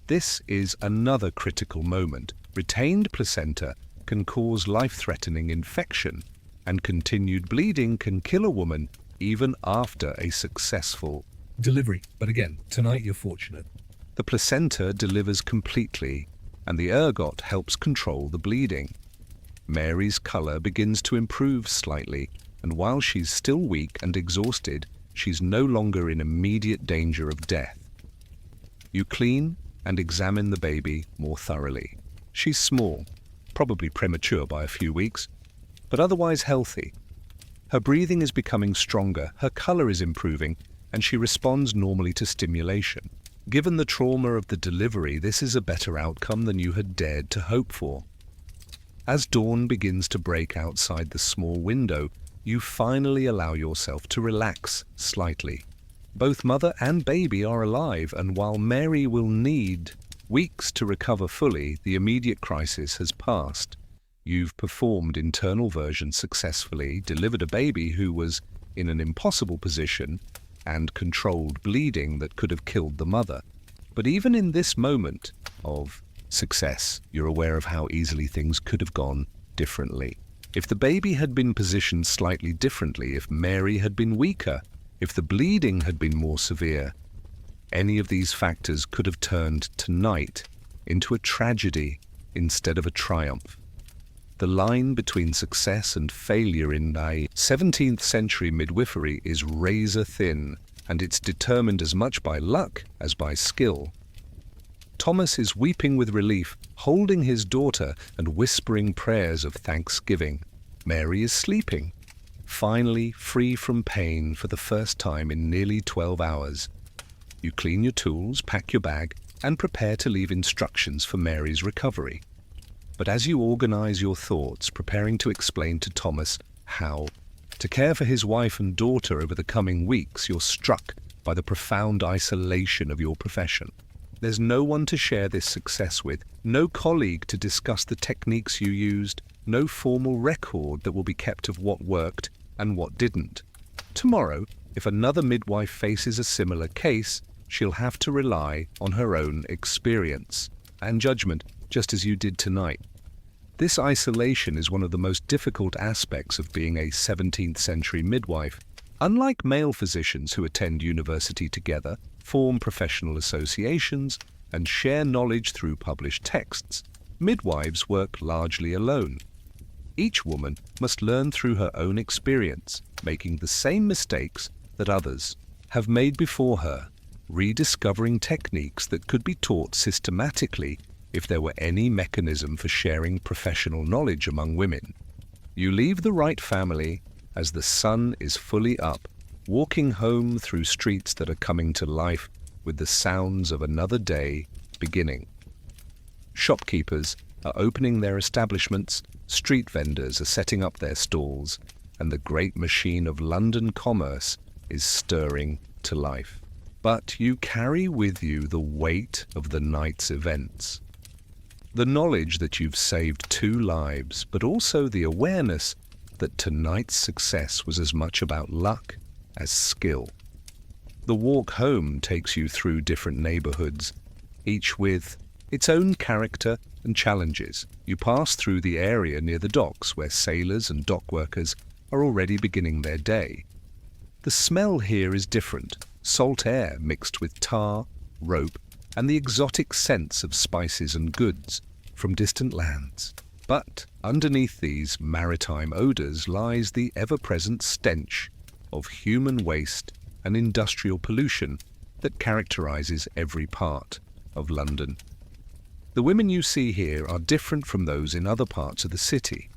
This is another critical moment. Retained placenta can cause life-threatening infection, and continued bleeding can kill a woman even after a successful delivery. But again, tonight you're fortunate. The placenta delivers completely, and the ergot helps control the bleeding. Mary's color begins to improve slightly, and while she's still weak and exhausted, she's no longer in immediate danger of death. You clean and examine the baby more thoroughly. She's small, probably premature by a few weeks, but otherwise healthy. Her breathing is becoming stronger, her color is improving, and she responds normally to stimulation. Given the trauma of the delivery, this is a better outcome than you had dared to hope for. As dawn begins to break outside the small window, you finally allow yourself to relax slightly. Both mother and baby are alive, and while Mary will need weeks to recover fully, the immediate crisis has passed. You've performed internal version successfully, delivered a baby who was in an impossible position, and controlled bleeding that could have killed the mother. But even in this moment of success, you're aware of how easily things could have gone differently. If the baby had been positioned slightly differently, if Mary had been weaker, if the bleeding had been more severe, any of these factors could have turned tonight into a tragedy instead of a triumph. The line between success and failure in a 17th century midwifery is razor thin, and it's determined as much by luck as by skill. Thomas is weeping with relief, holding his daughter and whispering prayers of thanksgiving. Mary is sleeping, finally free from pain for the first time in nearly 12 hours. You clean your tools, pack your bag, and prepare to leave instructions for Mary's recovery. But as you organize your thoughts, preparing to explain to Thomas how to care for his wife and daughter over the coming weeks, you're struck by the profound isolation of your profession. There's no one to share this success with, no colleague to discuss the techniques you used, no formal record that will be kept of what worked and what didn't. Tomorrow, if another midwife faces a similar case, she'll have to rely on her own experience and judgment, just as you did tonight. This isolation is one of the most difficult aspects of being a 17th century midwife. Unlike male physicians who attend university together, form professional associations, and share knowledge through published texts, midwives work largely alone. Each woman must learn through her own experience, making the same mistakes that others have made before her, rediscovering techniques that could be taught systematically if there were any mechanism for sharing professional knowledge among women. You leave the right family as the sun is fully up, walking home through streets that are coming to life with the sounds of another day beginning. Shopkeepers are opening their establishments, street vendors are setting up their stalls, and the great machine of London commerce is stirring to life. But you carry with you the weight of the night's events. The knowledge that you've saved 2 lives, but also the awareness that tonight's success was as much about luck as skill. The walk home takes you through different neighborhoods, each with its own character and challenges. You pass through the area near the docks where sailors and dock workers are already beginning their day. The smell here is different, salt air mixed with tar, rope, and the exotic scents of spices and goods from distant lands. But underneath these maritime odors lies the ever-present stench of human waste and industrial pollution that characterizes every part of London. The women you see here are different from those in other parts of the city.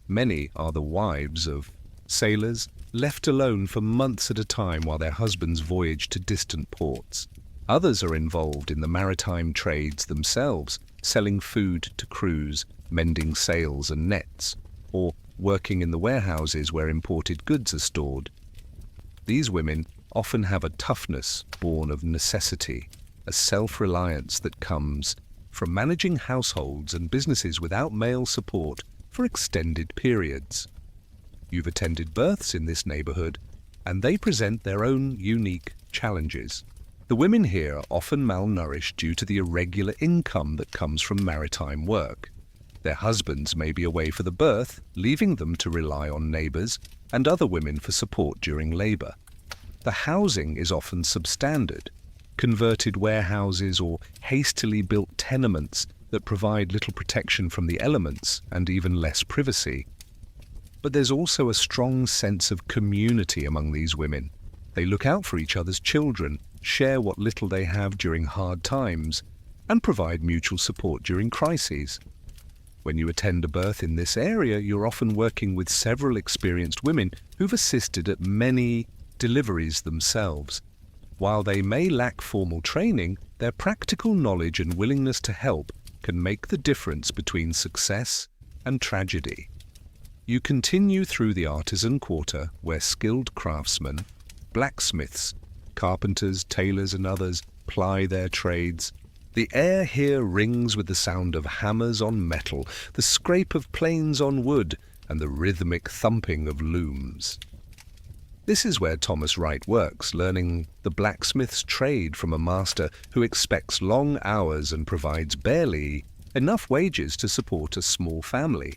Many are the wives of sailors left alone for months at a time while their husbands voyage to distant ports. Others are involved in the maritime trades themselves, selling food to crews, mending sails and nets, or working in the warehouses where imported goods are stored. These women often have a toughness born of necessity, a self-reliance that comes from managing households and businesses without male support for extended periods. You've attended births in this neighborhood, and they present their own unique challenges. The women here are often malnourished due to the irregular income that comes from maritime work. Their husbands may be away for the birth, leaving them to rely on neighbors and other women for support during labor. The housing is often substandard, converted warehouses or hastily built tenements that provide little protection from the elements and even less privacy. But there's also a strong sense of community among these women. They look out for each other's children, share what little they have during hard times, and provide mutual support during crises. When you attend a birth in this area, you're often working with several experienced women who've assisted at many deliveries themselves. While they may lack formal training, their practical knowledge and willingness to help can make the difference between success and tragedy. You continue through the artisan quarter where skilled craftsmen, blacksmiths, carpenters, tailors and others ply their trades. The air here rings with the sound of hammers on metal, the scrape of planes on wood, and the rhythmic thumping of looms. This is where Thomas Wright works, learning the blacksmith's trade from a master who expects long hours and provides barely enough wages to support a small family.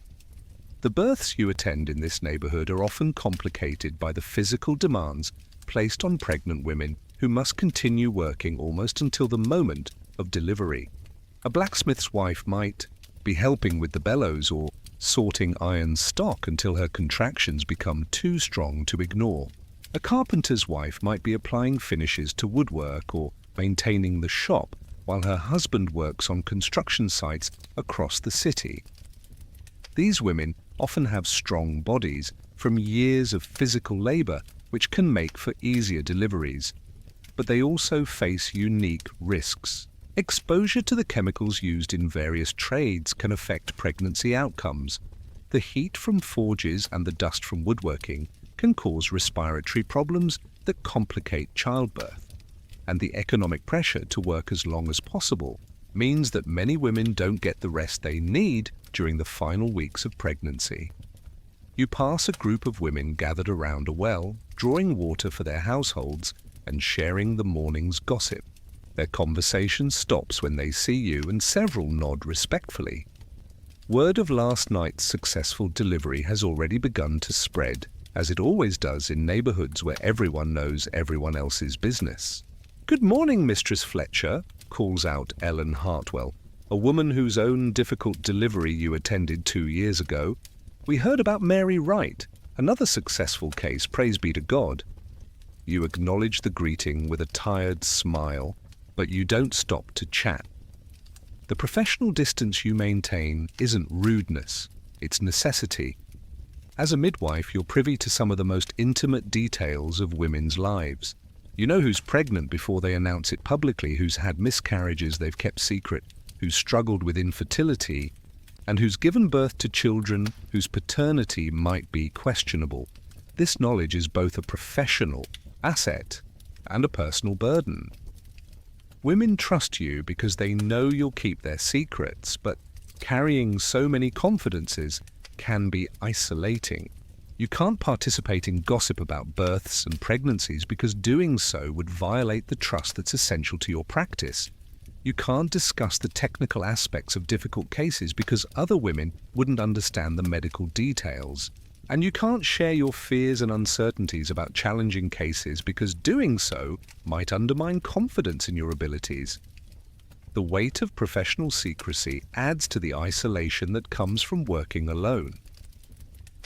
The births you attend in this neighborhood are often complicated by the physical demands placed on pregnant women who must continue working almost until the moment of delivery. A blacksmith's wife might be helping with the bellows or sorting iron stock until her contractions become too strong to ignore. A carpenter's wife might be applying finishes to woodwork or maintaining the shop while her husband works on construction sites across the city. These women often have strong bodies from years of physical labor which can make for easier deliveries, but they also face unique risks. Exposure to the chemicals used in various trades can affect pregnancy outcomes. The heat from forges and the dust from woodworking can cause respiratory problems that complicate childbirth, and the economic pressure to work as long as possible means that many women don't get the rest they need during the final weeks of pregnancy. You pass a group of women gathered around a well, drawing water for their households and sharing the morning's gossip. Their conversation stops when they see you, and several nod respectfully. Word of last night's successful delivery has already begun to spread, as it always does in neighborhoods where everyone knows everyone else's business. "Good morning, Mistress Fletcher," calls out Ellen Hartwell, a woman whose own difficult delivery you attended 2 years ago. "We heard about Mary Wright, another successful case, praise be to God." You acknowledge the greeting with a tired smile, but you don't stop to chat. The professional distance you maintain isn't rudeness, it's necessity. As a midwife, you're privy to some of the most intimate details of women's lives. You know who's pregnant before they announce it publicly, who's had miscarriages they've kept secret, who's struggled with infertility, and who's given birth to children whose paternity might be questionable. This knowledge is both a professional asset and a personal burden. Women trust you because they know you'll keep their secrets, but carrying so many confidences can be isolating. You can't participate in gossip about births and pregnancies because doing so would violate the trust that's essential to your practice. You can't discuss the technical aspects of difficult cases because other women wouldn't understand the medical details. And you can't share your fears and uncertainties about challenging cases because doing so might undermine confidence in your abilities. The weight of professional secrecy adds to the isolation that comes from working alone.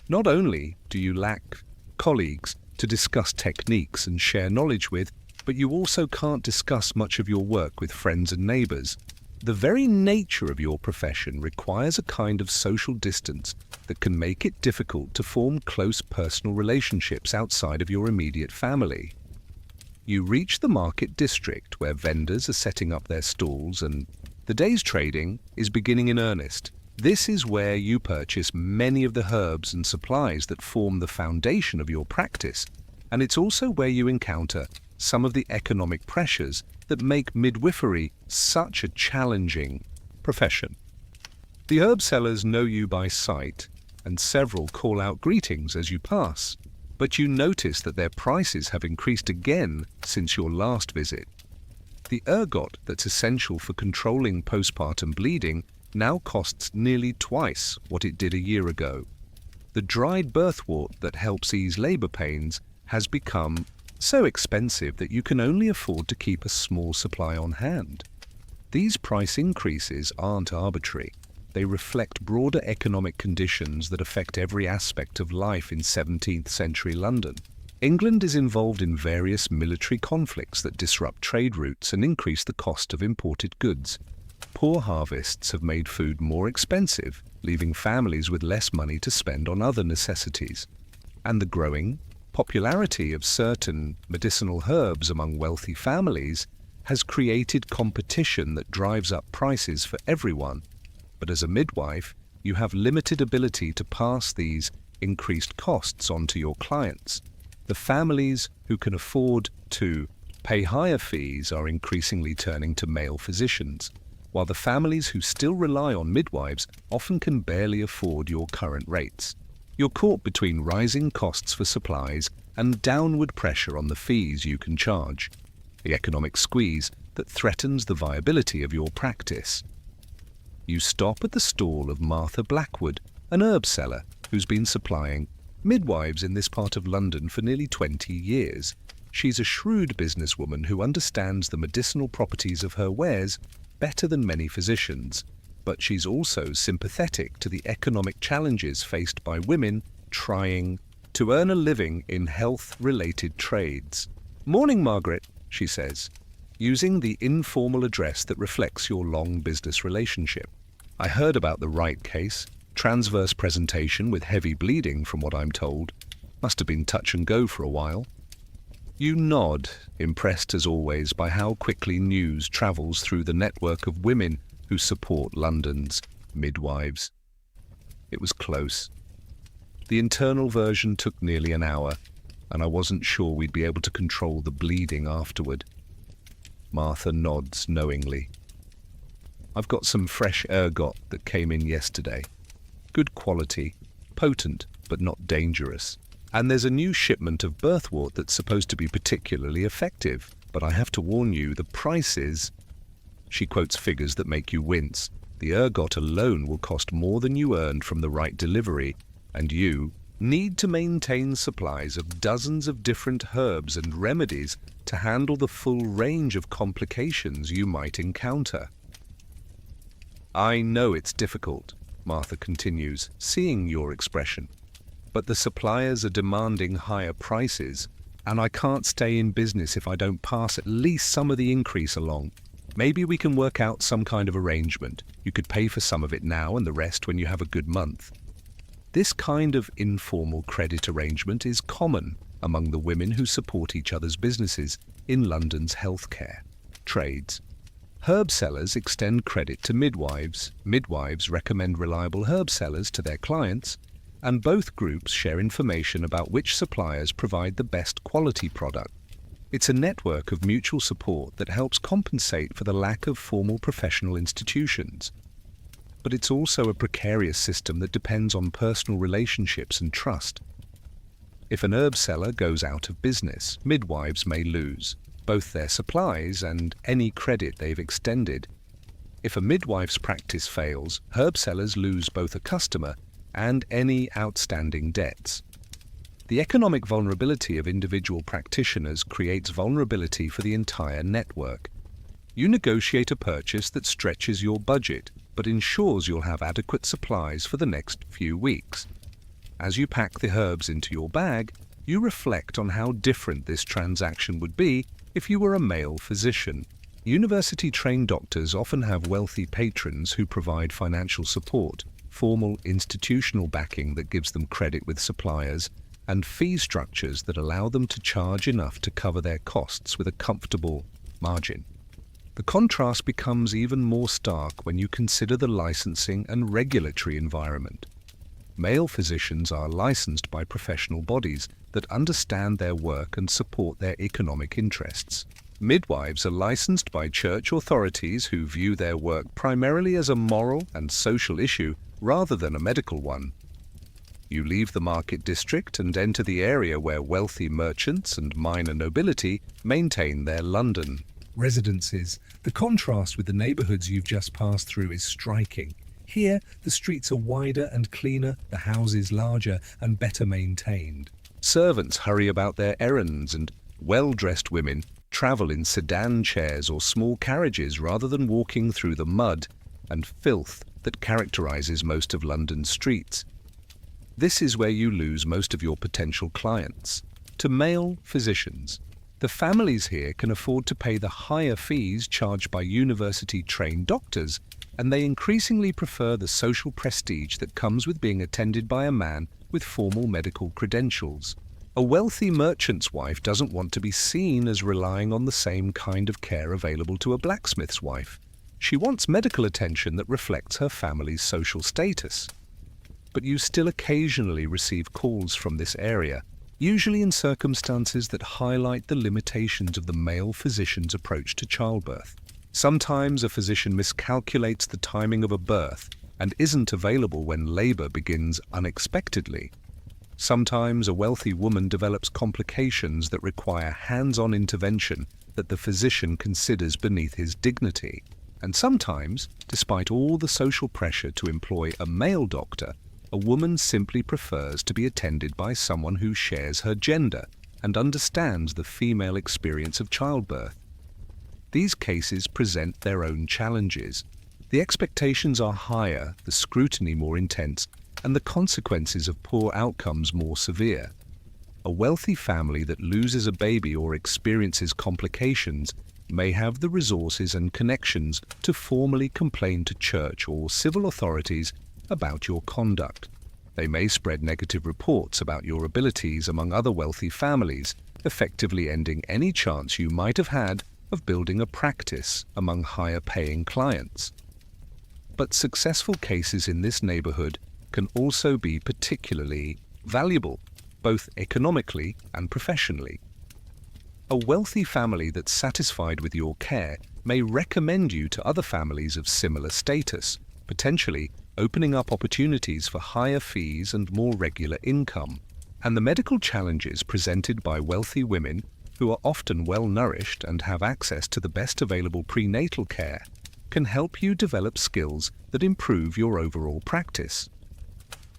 Not only do you lack colleagues to discuss techniques and share knowledge with, but you also can't discuss much of your work with friends and neighbors. The very nature of your profession requires a kind of social distance that can make it difficult to form close personal relationships outside of your immediate family. You reach the market district where vendors are setting up their stalls and the day's trading is beginning in earnest. This is where you purchase many of the herbs and supplies that form the foundation of your practice, and it's also where you encounter some of the economic pressures that make midwifery such a challenging profession. The herb sellers know you by sight, and several call out greetings as you pass, but you notice that their prices have increased again since your last visit. The ergot that's essential for controlling postpartum bleeding now costs nearly twice what it did a year ago. The dried birthwort that helps ease labor pains has become so expensive that you can only afford to keep a small supply on hand. These price increases aren't arbitrary. They reflect broader economic conditions that affect every aspect of life in 17th century London. England is involved in various military conflicts that disrupt trade routes and increase the cost of imported goods. Poor harvests have made food more expensive, leaving families with less money to spend on other necessities. And the growing popularity of certain medicinal herbs among wealthy families has created competition that drives up prices for everyone. But as a midwife, you have limited ability to pass these increased costs on to your clients. The families who can afford to pay higher fees are increasingly turning to male physicians, while the families who still rely on midwives often can barely afford your current rates. You're caught between rising costs for supplies and downward pressure on the fees you can charge, the economic squeeze that threatens the viability of your practice. You stop at the stall of Martha Blackwood, an herb seller who's been supplying midwives in this part of London for nearly 20 years. She's a shrewd businesswoman who understands the medicinal properties of her wares better than many physicians, but she's also sympathetic to the economic challenges faced by women trying to earn a living in health-related trades. "Morning, Margaret," she says, using the informal address that reflects your long business relationship. "I heard about the Wright case. Transverse presentation with heavy bleeding, from what I'm told. Must have been touch and go for a while." You nod, impressed as always by how quickly news travels through the network of women who support London's midwives. It was close. The internal version took nearly an hour, and I wasn't sure we'd be able to control the bleeding afterward. Martha nods knowingly. "I've got some fresh ergot that came in yesterday. Good quality, potent but not dangerous. And there's a new shipment of birthwort that's supposed to be particularly effective. But I have to warn you, the prices..." She quotes figures that make you wince. "The ergot alone will cost more than you earned from the right delivery, and you need to maintain supplies of dozens of different herbs and remedies to handle the full range of complications you might encounter." "I know it's difficult," Martha continues, seeing your expression. "But the suppliers are demanding higher prices, and I can't stay in business if I don't pass at least some of the increase along. Maybe we can work out some kind of arrangement. You could pay for some of it now and the rest when you have a good month." This kind of informal credit arrangement is common among the women who support each other's businesses in London's healthcare trades. Herb sellers extend credit to midwives. Midwives recommend reliable herb sellers to their clients, and both groups share information about which suppliers provide the best quality product. It's a network of mutual support that helps compensate for the lack of formal professional institutions. But it's also a precarious system that depends on personal relationships and trust. If an herb seller goes out of business, midwives may lose both their supplies and any credit they've extended. If a midwife's practice fails, herb sellers lose both a customer and any outstanding debts. The economic vulnerability of individual practitioners creates vulnerability for the entire network. You negotiate a purchase that stretches your budget, but ensures you'll have adequate supplies for the next few weeks. As you pack the herbs into your bag, you reflect on how different this transaction would be if you were a male physician. University-trained doctors often have wealthy patrons who provide financial support, formal institutional backing that gives them credit with suppliers, and fee structures that allow them to charge enough to cover their costs with a comfortable margin. The contrast becomes even more stark when you consider the licensing and regulatory environment. Male physicians are licensed by professional bodies that understand their work and support their economic interests. Midwives are licensed by church authorities who view their work primarily as a moral and social issue rather than a medical one. You leave the market district and enter the area where wealthy merchants and minor nobility maintain their London residences. The contrast with the neighborhoods you've just passed through is striking. Here, the streets are wider and cleaner, the houses larger and better maintained. Servants hurry about their errands, and well-dressed women travel in sedan chairs or small carriages rather than walking through the mud and filth that characterizes most of London's streets. This is where you lose most of your potential clients. To male physicians, the families here can afford to pay the higher fees charged by university-trained doctors, and they increasingly prefer the social prestige that comes with being attended by a man with formal medical credentials. A wealthy merchant's wife doesn't want to be seen as relying on the same kind of care available to a blacksmith's wife. She wants medical attention that reflects her family's social status. But you still occasionally receive calls from this area, usually in circumstances that highlight the limitations of the male physician's approach to childbirth. Sometimes a physician miscalculates the timing of a birth and isn't available when labor begins unexpectedly. Sometimes a wealthy woman develops complications that require hands-on intervention that the physician considers beneath his dignity. And sometimes, despite all the social pressure to employ a male doctor, a woman simply prefers to be attended by someone who shares her gender and understands the female experience of childbirth. These cases present their own challenges. The expectations are higher, the scrutiny more intense, and the consequences of poor outcomes more severe. A wealthy family that loses a baby or experiences complications may have the resources and connections to formally complain to church or civil authorities about your conduct. They may spread negative reports about your abilities among other wealthy families, effectively ending any chance you might have had of building a practice among higher-paying clients. But successful cases in this neighborhood can also be particularly valuable, both economically and professionally. A wealthy family that's satisfied with your care may recommend you to other families of similar status, potentially opening up opportunities for higher fees and more regular income. And the medical challenges presented by wealthy women, who are often well-nourished and have access to the best available prenatal care, can help you develop skills that improve your overall practice.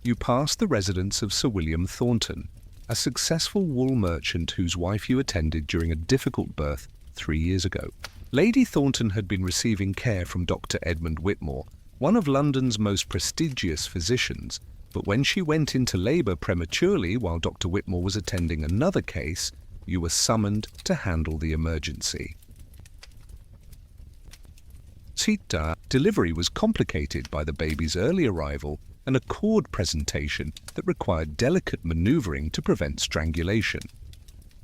You pass the residence of Sir William Thornton, a successful wool merchant whose wife you attended during a difficult birth 3 years ago. Lady Thornton had been receiving care from Dr. Edmund Whitmore, one of London's most prestigious physicians, but when she went into labour prematurely while Dr. Whitmore was attending another case, you were summoned to handle the emergency. Delivery was complicated by the baby's early arrival and a cord presentation that required delicate manoeuvring to prevent strangulation.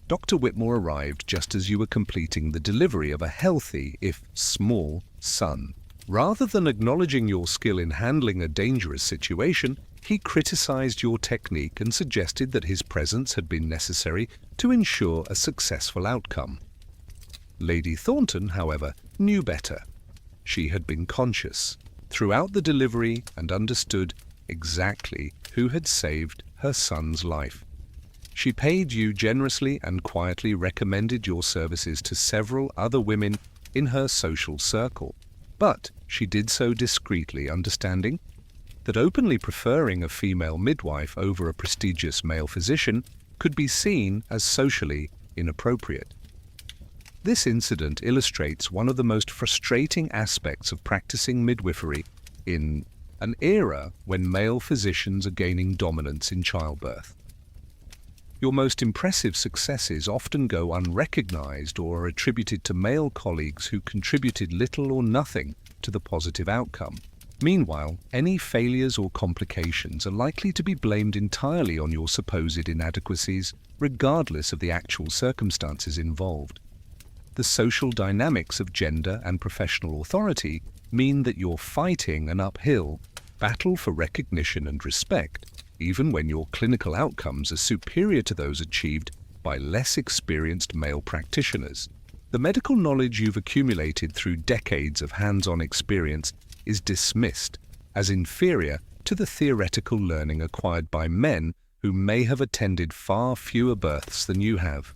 Dr. Whitmore arrived just as you were completing the delivery of a healthy, if small, son. Rather than acknowledging your skill in handling a dangerous situation, he criticized your technique and suggested that his presence had been necessary to ensure a successful outcome. Lady Thornton, however, knew better. She had been conscious throughout the delivery and understood exactly who had saved her son's life. She paid you generously and quietly recommended your services to several other women in her social circle. But she did so discreetly, understanding that openly preferring a female midwife over a prestigious male physician could be seen as socially inappropriate. This incident illustrates one of the most frustrating aspects of practicing midwifery in an era when male physicians are gaining dominance in childbirth. Your most impressive successes often go unrecognized or are attributed to male colleagues who contributed little or nothing to the positive outcome. Meanwhile, any failures or complications are likely to be blamed entirely on your supposed inadequacies, regardless of the actual circumstances involved. The social dynamics of gender and professional authority mean that you're fighting an uphill battle for recognition and respect, even when your clinical outcomes are superior to those achieved by less experienced male practitioners. The medical knowledge you've accumulated through decades of hands-on experience is dismissed as inferior to the theoretical learning acquired by men who may have attended far fewer births than you have.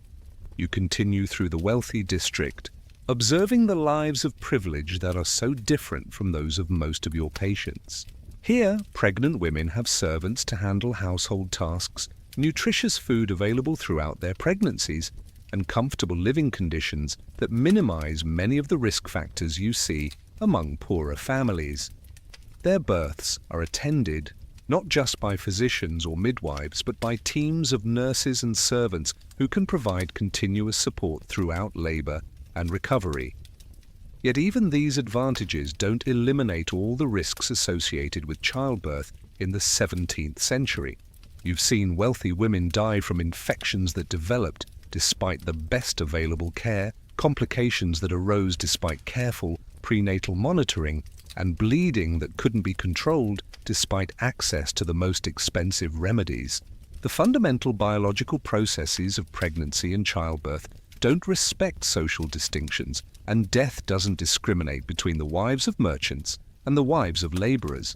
You continue through the wealthy district, observing the lives of privilege that are so different from those of most of your patients. Here, pregnant women have servants to handle household tasks, nutritious food available throughout their pregnancies, and comfortable living conditions that minimize many of the risk factors you see among poorer families. Their births are attended not just by physicians or midwives, but by teams of nurses and servants who can provide continuous support throughout labor and recovery. Yet even these advantages don't eliminate all the risks associated with childbirth in the 17th century. You've seen wealthy women die from infections that developed despite the best available care, complications that arose despite careful prenatal monitoring, and bleeding that couldn't be controlled despite access to the most expensive remedies. The fundamental biological processes of pregnancy and childbirth don't respect social distinctions, and death doesn't discriminate between the wives of merchants and the wives of laborers.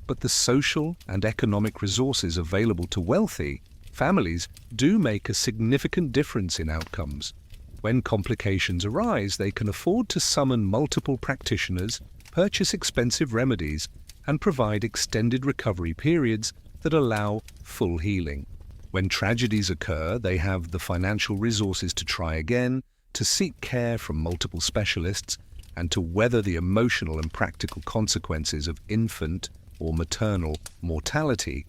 But the social and economic resources available to wealthy families do make a significant difference in outcomes. When complications arise, they can afford to summon multiple practitioners, purchase expensive remedies, and provide extended recovery periods that allow full healing. When tragedies occur, they have the financial resources to try again, to seek care from multiple specialists, and to weather the emotional and practical consequences of infant or maternal mortality.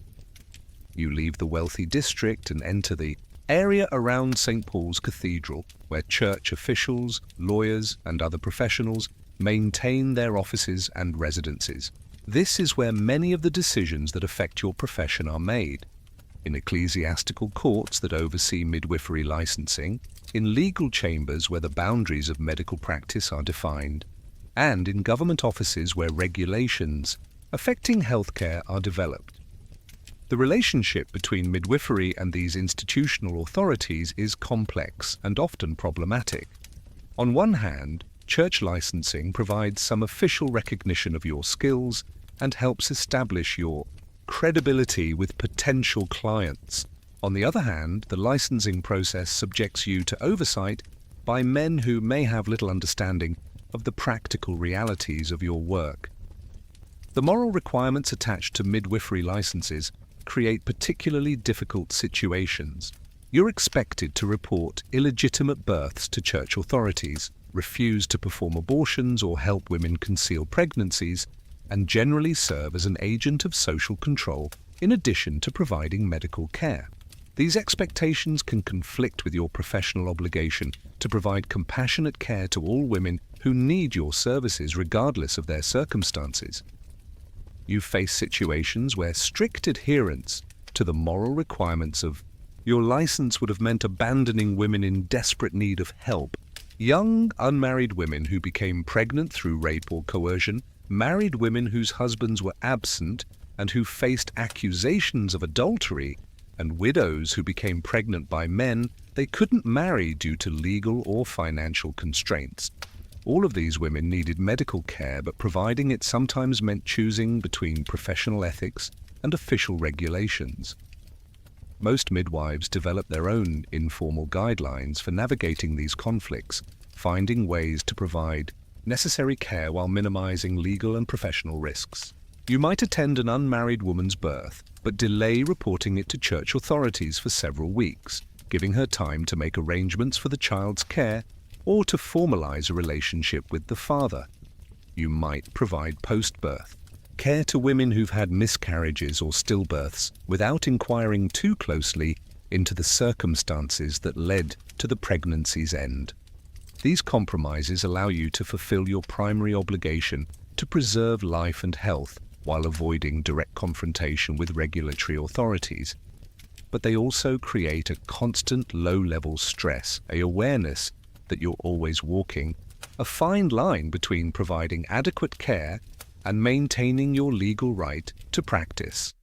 You leave the wealthy district and enter the area around St. Paul's Cathedral, where church officials, lawyers, and other professionals maintain their offices and residences. This is where many of the decisions that affect your profession are made. In ecclesiastical courts that oversee midwifery licensing, in legal chambers where the boundaries of medical practice are defined, and in government offices where regulations affecting healthcare are developed. The relationship between midwifery and these institutional authorities is complex and often problematic. On one hand, church licensing provides some official recognition of your skills and helps establish your credibility with potential clients. On the other hand, the licensing process subjects you to oversight by men who may have little understanding of the practical realities of your work. The moral requirements attached to midwifery licenses create particularly difficult situations. You're expected to report illegitimate births to church authorities, refuse to perform abortions or help women conceal pregnancies, and generally serve as an agent of social control in addition to providing medical care. These expectations can conflict with your professional obligation to provide compassionate care to all women who need your services regardless of their circumstances. You face situations where strict adherence to the moral requirements of your license would have meant abandoning women in desperate need of help. Young, unmarried women who became pregnant through rape or coercion, married women whose husbands were absent and who faced accusations of adultery, and widows who became pregnant by men they couldn't marry due to legal or financial constraints. All of these women needed medical care, but providing it sometimes meant choosing between professional ethics and official regulations. Most midwives develop their own informal guidelines for navigating these conflicts, finding ways to provide necessary care while minimizing legal and professional risks. You might attend an unmarried woman's birth, but delay reporting it to church authorities for several weeks, giving her time to make arrangements for the child's care or to formalize a relationship with the father. You might provide post-birth care to women who've had miscarriages or stillbirths without inquiring too closely into the circumstances that led to the pregnancy's end. These compromises allow you to fulfill your primary obligation to preserve life and health while avoiding direct confrontation with regulatory authorities. But they also create a constant low-level stress, an awareness that you're always walking a fine line between providing adequate care and maintaining your legal right to practice.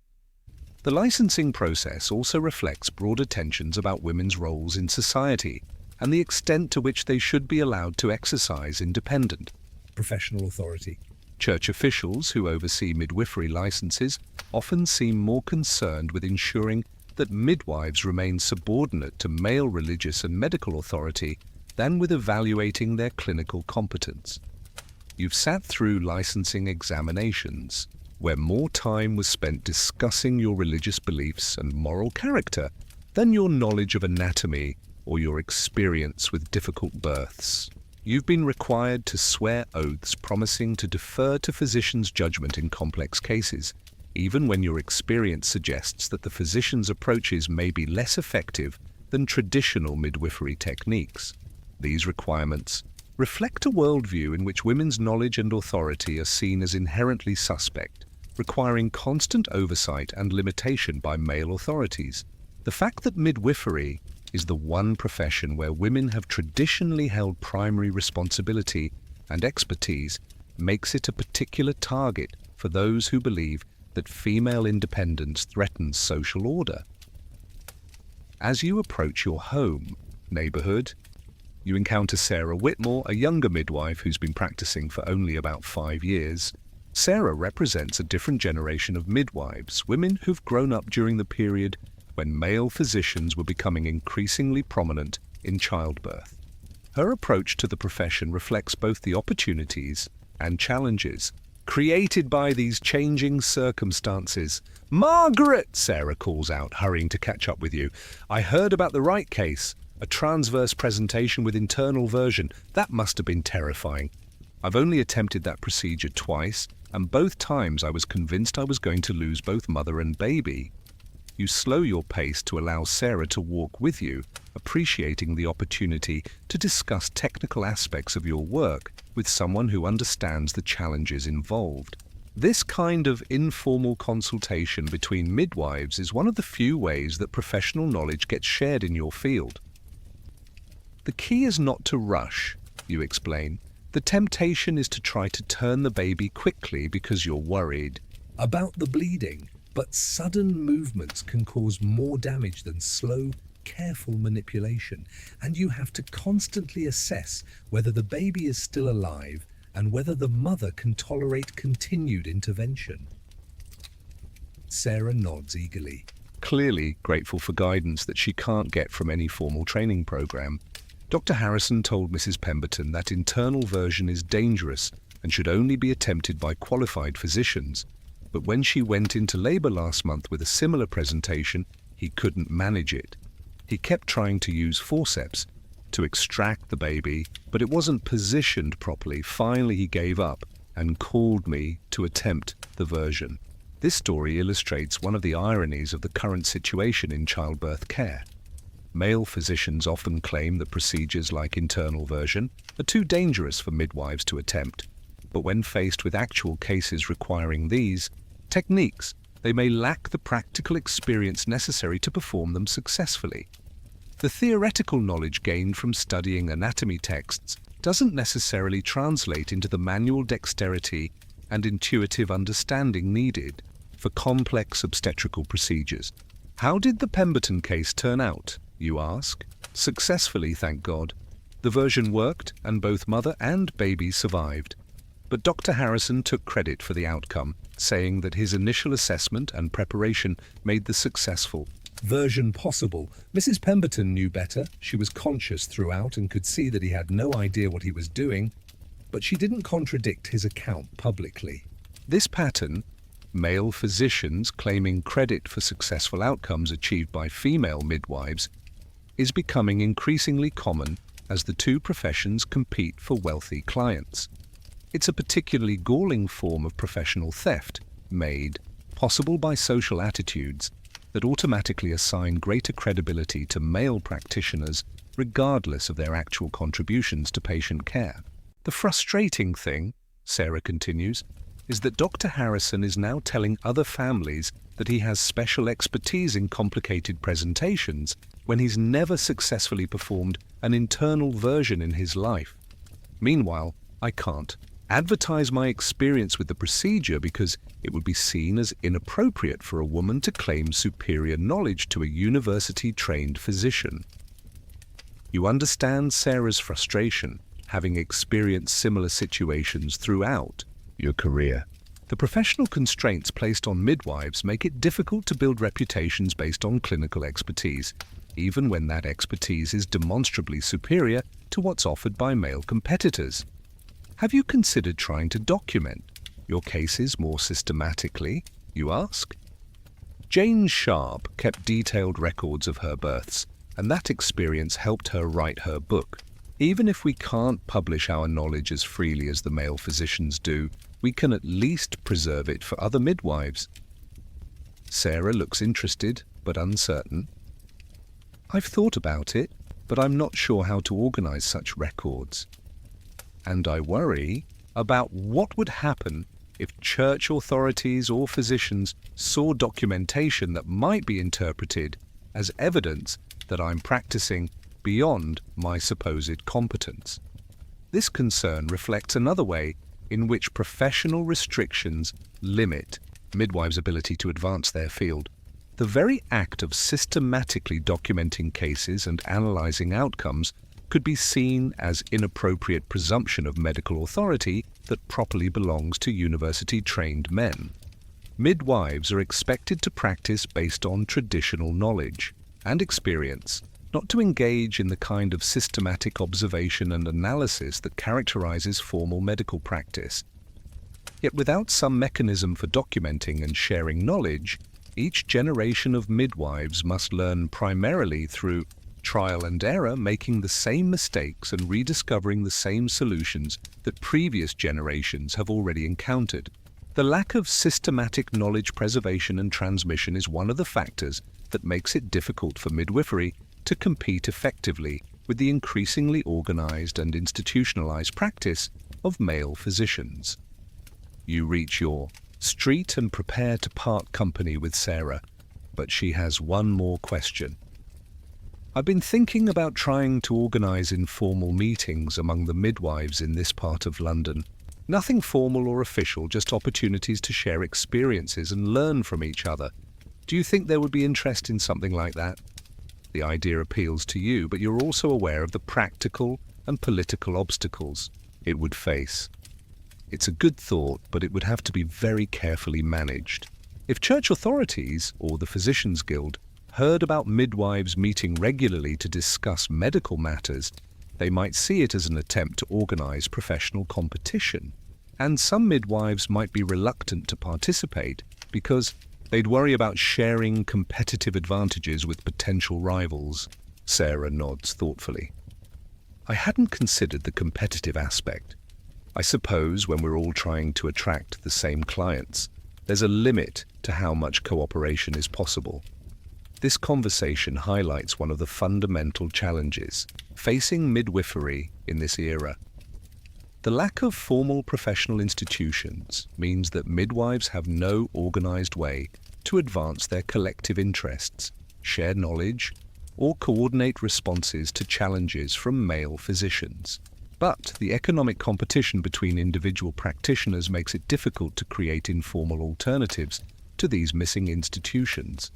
The licensing process also reflects broader tensions about women's roles in society and the extent to which they should be allowed to exercise independent Professional authority. Church officials who oversee midwifery licenses often seem more concerned with ensuring that midwives remain subordinate to male religious and medical authority than with evaluating their clinical competence. You've sat through licensing examinations, where more time was spent discussing your religious beliefs and moral character than your knowledge of anatomy or your experience with difficult births. You've been required to swear oaths promising to defer to physicians' judgment in complex cases, even when your experience suggests that the physician's approaches may be less effective than traditional midwifery techniques. These requirements reflect a worldview in which women's knowledge and authority are seen as inherently suspect, requiring constant oversight and limitation by male authorities. The fact that midwifery is the one profession where women have traditionally held primary responsibility and expertise makes it a particular target for those who believe that female independence threatens social order. As you approach your home, neighborhood, you encounter Sarah Whitmore, a younger midwife who's been practicing for only about 5 years. Sarah represents a different generation of midwives, women who've grown up during the period when male physicians were becoming increasingly prominent in childbirth. Her approach to the profession reflects both the opportunities and challenges created by these changing circumstances. "Margaret!" Sarah calls out, hurrying to catch up with you. "I heard about the right case. A transverse presentation with internal version. That must have been terrifying. I've only attempted that procedure twice, and both times I was convinced I was going to lose both mother and baby." You slow your pace to allow Sarah to walk with you, appreciating the opportunity to discuss technical aspects of your work with someone who understands the challenges involved. This kind of informal consultation between midwives is one of the few ways that professional knowledge gets shared in your field. "The key is not to rush," you explain. "The temptation is to try to turn the baby quickly because you're worried About the bleeding, but sudden movements can cause more damage than slow, careful manipulation, and you have to constantly assess whether the baby is still alive and whether the mother can tolerate continued intervention." Sarah nods eagerly. Clearly grateful for guidance that she can't get from any formal training program. Dr. Harrison told Mrs. Pemberton that internal version is dangerous and should only be attempted by qualified physicians. But when she went into labor last month with a similar presentation, he couldn't manage it. He kept trying to use forceps to extract the baby, but it wasn't positioned properly. Finally, he gave up and called me to attempt the version. This story illustrates one of the ironies of the current situation in childbirth care. Male physicians often claim that procedures like internal version are too dangerous for midwives to attempt, but when faced with actual cases requiring these techniques, they may lack the practical experience necessary to perform them successfully. The theoretical knowledge gained from studying anatomy texts doesn't necessarily translate into the manual dexterity and intuitive understanding needed for complex obstetrical procedures. How did the Pemberton case turn out, you ask? Successfully, thank God. The version worked, and both mother and baby survived. But Dr. Harrison took credit for the outcome, saying that his initial assessment and preparation made the successful version possible. Mrs. Pemberton knew better. She was conscious throughout and could see that he had no idea what he was doing, but she didn't contradict his account publicly. This pattern, male physicians claiming credit for successful outcomes achieved by female midwives, is becoming increasingly common as the two professions compete for wealthy clients. It's a particularly galling form of professional theft, made possible by social attitudes that automatically assign greater credibility to male practitioners regardless of their actual contributions to patient care. The frustrating thing, Sarah continues, is that Dr. Harrison is now telling other families that he has special expertise in complicated presentations when he's never successfully performed an internal version in his life. Meanwhile, I can't advertise my experience with the procedure because it would be seen as inappropriate for a woman to claim superior knowledge to a university-trained physician. You understand Sarah's frustration, having experienced similar situations throughout your career. The professional constraints placed on midwives make it difficult to build reputations based on clinical expertise, even when that expertise is demonstrably superior to what's offered by male competitors. Have you considered trying to document your cases more systematically, you ask? Jane Sharp kept detailed records of her births, and that experience helped her write her book. Even if we can't publish our knowledge as freely as the male physicians do, we can at least preserve it for other midwives. Sarah looks interested, but uncertain. I've thought about it, but I'm not sure how to organize such records. And I worry about what would happen if church authorities or physicians saw documentation that might be interpreted as evidence that I'm practicing beyond my supposed competence. This concern reflects another way in which professional restrictions limit midwives' ability to advance their field. The very act of systematically documenting cases and analyzing outcomes could be seen as inappropriate presumption of medical authority that properly belongs to university-trained men. Midwives are expected to practice based on traditional knowledge and experience, not to engage in the kind of systematic observation and analysis that characterizes formal medical practice. Yet without some mechanism for documenting and sharing knowledge, each generation of midwives must learn primarily through trial and error, making the same mistakes and rediscovering the same solutions that previous generations have already encountered. The lack of systematic knowledge preservation and transmission is one of the factors that makes it difficult for midwifery to compete effectively with the increasingly organized and institutionalized practice of male physicians. You reach your street and prepare to part company with Sarah, but she has one more question. I've been thinking about trying to organize informal meetings among the midwives in this part of London. Nothing formal or official, just opportunities to share experiences and learn from each other. Do you think there would be interest in something like that? The idea appeals to you, but you're also aware of the practical and political obstacles it would face. It's a good thought, but it would have to be very carefully managed. If church authorities or the Physicians Guild heard about midwives meeting regularly to discuss medical matters, they might see it as an attempt to organize professional competition. And some midwives might be reluctant to participate because they'd worry about sharing competitive advantages with potential rivals. Sarah nods thoughtfully. I hadn't considered the competitive aspect. I suppose when we're all trying to attract the same clients, there's a limit to how much cooperation is possible. This conversation highlights one of the fundamental challenges facing midwifery in this era. The lack of formal professional institutions means that midwives have no organized way to advance their collective interests, share knowledge, or coordinate responses to challenges from male physicians. But the economic competition between individual practitioners makes it difficult to create informal alternatives to these missing institutions.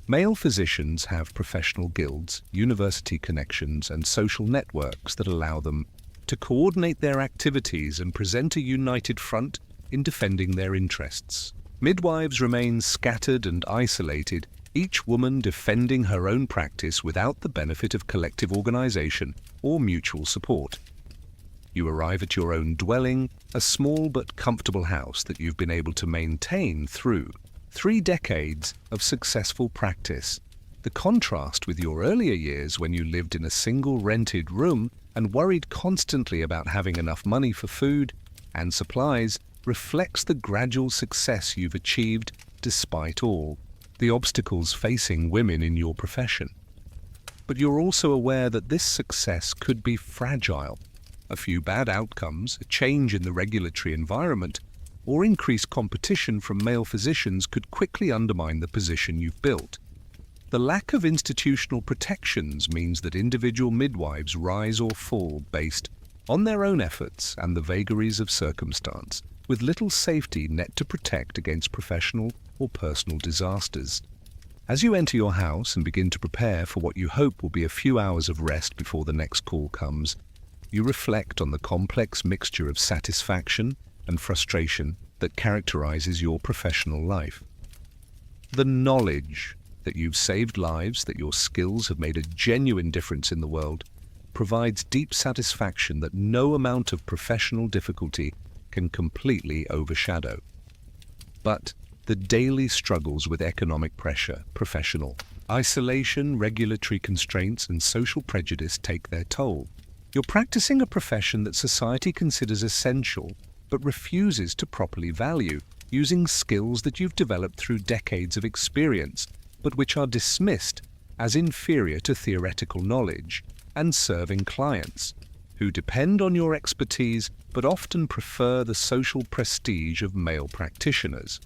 Male physicians have professional guilds, university connections, and social networks that allow them to coordinate their activities and present a united front in defending their interests. Midwives remain scattered and isolated, each woman defending her own practice without the benefit of collective organization or mutual support. You arrive at your own dwelling, a small but comfortable house that you've been able to maintain through 3 decades of successful practice. The contrast with your earlier years when you lived in a single rented room and worried constantly about having enough money for food and supplies reflects the gradual success you've achieved despite all the obstacles facing women in your profession. But you're also aware that this success could be fragile. A few bad outcomes, a change in the regulatory environment, or increased competition from male physicians could quickly undermine the position you've built. The lack of institutional protections means that individual midwives rise or fall based on their own efforts and the vagaries of circumstance, with little safety net to protect against professional or personal disasters. As you enter your house and begin to prepare for what you hope will be a few hours of rest before the next call comes, you reflect on the complex mixture of satisfaction and frustration that characterizes your professional life. The knowledge that you've saved lives, that your skills have made a genuine difference in the world, provides deep satisfaction that no amount of professional difficulty can completely overshadow. But the daily struggles with economic pressure, professional isolation, regulatory constraints, and social prejudice take their toll. You're practicing a profession that society considers essential but refuses to properly value, using skills that you've developed through decades of experience, but which are dismissed as inferior to theoretical knowledge, and serving clients who depend on your expertise but often prefer the social prestige of male practitioners.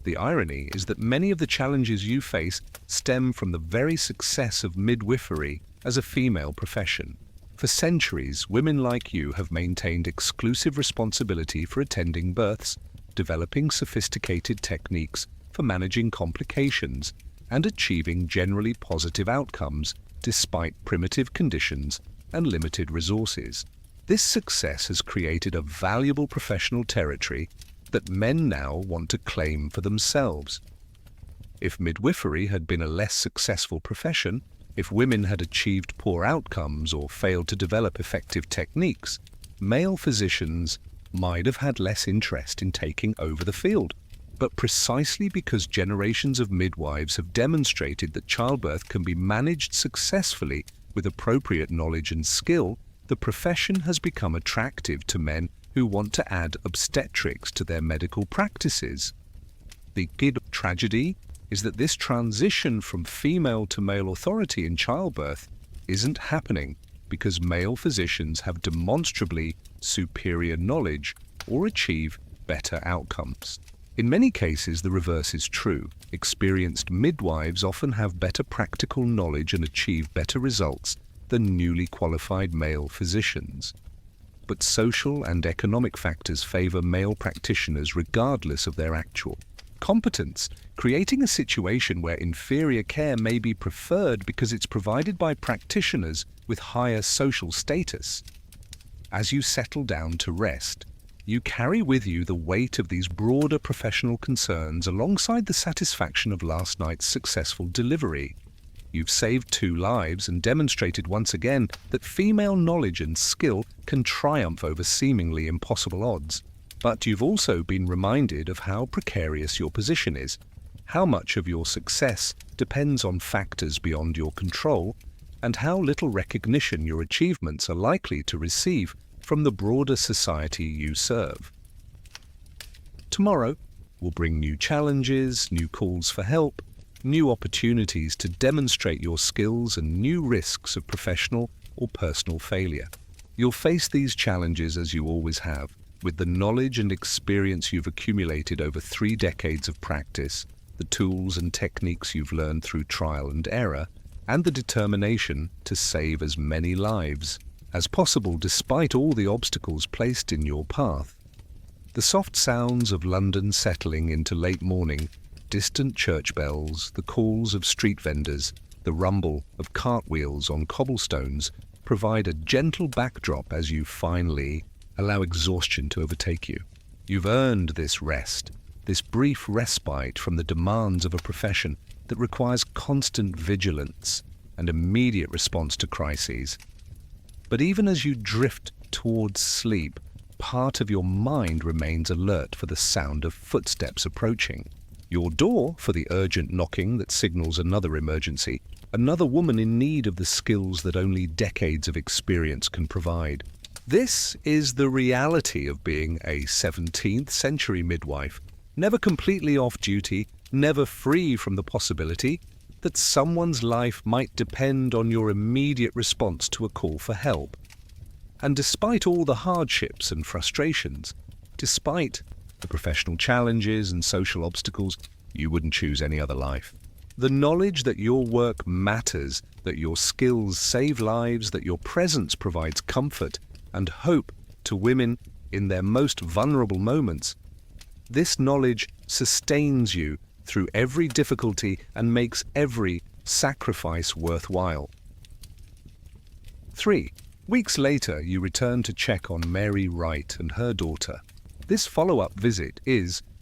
The irony is that many of the challenges you face stem from the very success of midwifery as a female profession. For centuries, women like you have maintained exclusive responsibility for attending births, developing sophisticated techniques for managing complications, and achieving generally positive outcomes despite primitive conditions and limited resources. This success has created a valuable professional territory that men now want to claim for themselves. If midwifery had been a less successful profession, if women had achieved poor outcomes or failed to develop effective techniques, male physicians might have had less interest in taking over the field. But precisely because generations of midwives have demonstrated that childbirth can be managed successfully with appropriate knowledge and skill, the profession has become attractive to men who want to add obstetrics to their medical practices. The tragedy is that this transition from female to male authority in childbirth isn't happening because male physicians have demonstrably superior knowledge or achieve better outcomes. In many cases, the reverse is true. Experienced midwives often have better practical knowledge and achieve better results than newly qualified male physicians. But social and economic factors favor male practitioners regardless of their actual competence, creating a situation where inferior care may be preferred because it's provided by practitioners with higher social status. As you settle down to rest, you carry with you the weight of these broader professional concerns alongside the satisfaction of last night's successful delivery. You've saved 2 lives and demonstrated once again that female knowledge and skill can triumph over seemingly impossible odds. But you've also been reminded of how precarious your position is, how much of your success depends on factors beyond your control, and how little recognition your achievements are likely to receive from the broader society you serve. Tomorrow will bring new challenges, new calls for help, new opportunities to demonstrate your skills, and new risks of professional or personal failure. You'll face these challenges as you always have, with the knowledge and experience you've accumulated over 3 decades of practice, the tools and techniques you've learned through trial and error, and the determination to save as many lives as possible despite all the obstacles placed in your path. The soft sounds of London settling into late morning, distant church bells, the calls of street vendors, the rumble of cartwheels on cobblestones provide a gentle backdrop as you finally allow exhaustion to overtake you. You've earned this rest, this brief respite from the demands of a profession that requires constant vigilance and immediate response to crises. But even as you drift towards sleep, part of your mind remains alert for the sound of footsteps approaching. Your door for the urgent knocking that signals another emergency, another woman in need of the skills that only decades of experience can provide. This is the reality of being a 17th century midwife, never completely off duty, never free from the possibility that someone's life might depend on your immediate response to a call for help. And despite all the hardships and frustrations, despite the professional challenges and social obstacles, you wouldn't choose any other life. The knowledge that your work matters, that your skills save lives, that your presence provides comfort and hope to women in their most vulnerable moments, this knowledge sustains you through every difficulty and makes every sacrifice worthwhile. 3. Weeks later, you return to check on Mary Wright and her daughter. This follow-up visit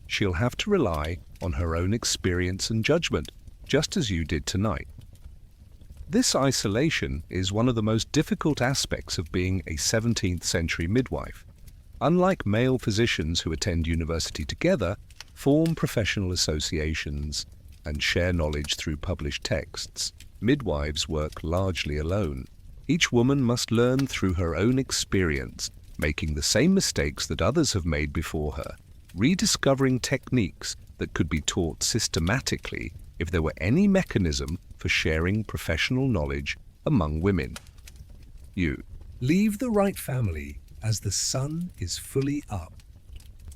she'll have to rely on her own experience and judgment, just as you did tonight. This isolation is one of the most difficult aspects of being a 17th century midwife. Unlike male physicians who attend university together, form professional associations, and share knowledge through published texts, midwives work largely alone. Each woman must learn through her own experience, making the same mistakes that others have made before her, rediscovering techniques that could be taught systematically if there were any mechanism for sharing professional knowledge among women. You leave the right family as the sun is fully up,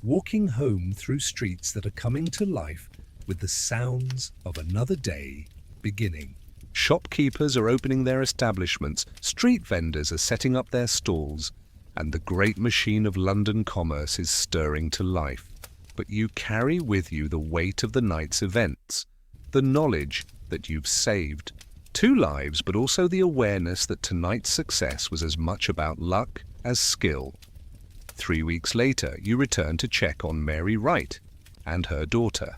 walking home through streets that are coming to life with the sounds of another day beginning. Shopkeepers are opening their establishments, street vendors are setting up their stalls, and the great machine of London commerce is stirring to life. But you carry with you the weight of the night's events, the knowledge that you've saved 2 lives, but also the awareness that tonight's success was as much about luck as skill. 3 weeks later, you return to check on Mary Wright and her daughter.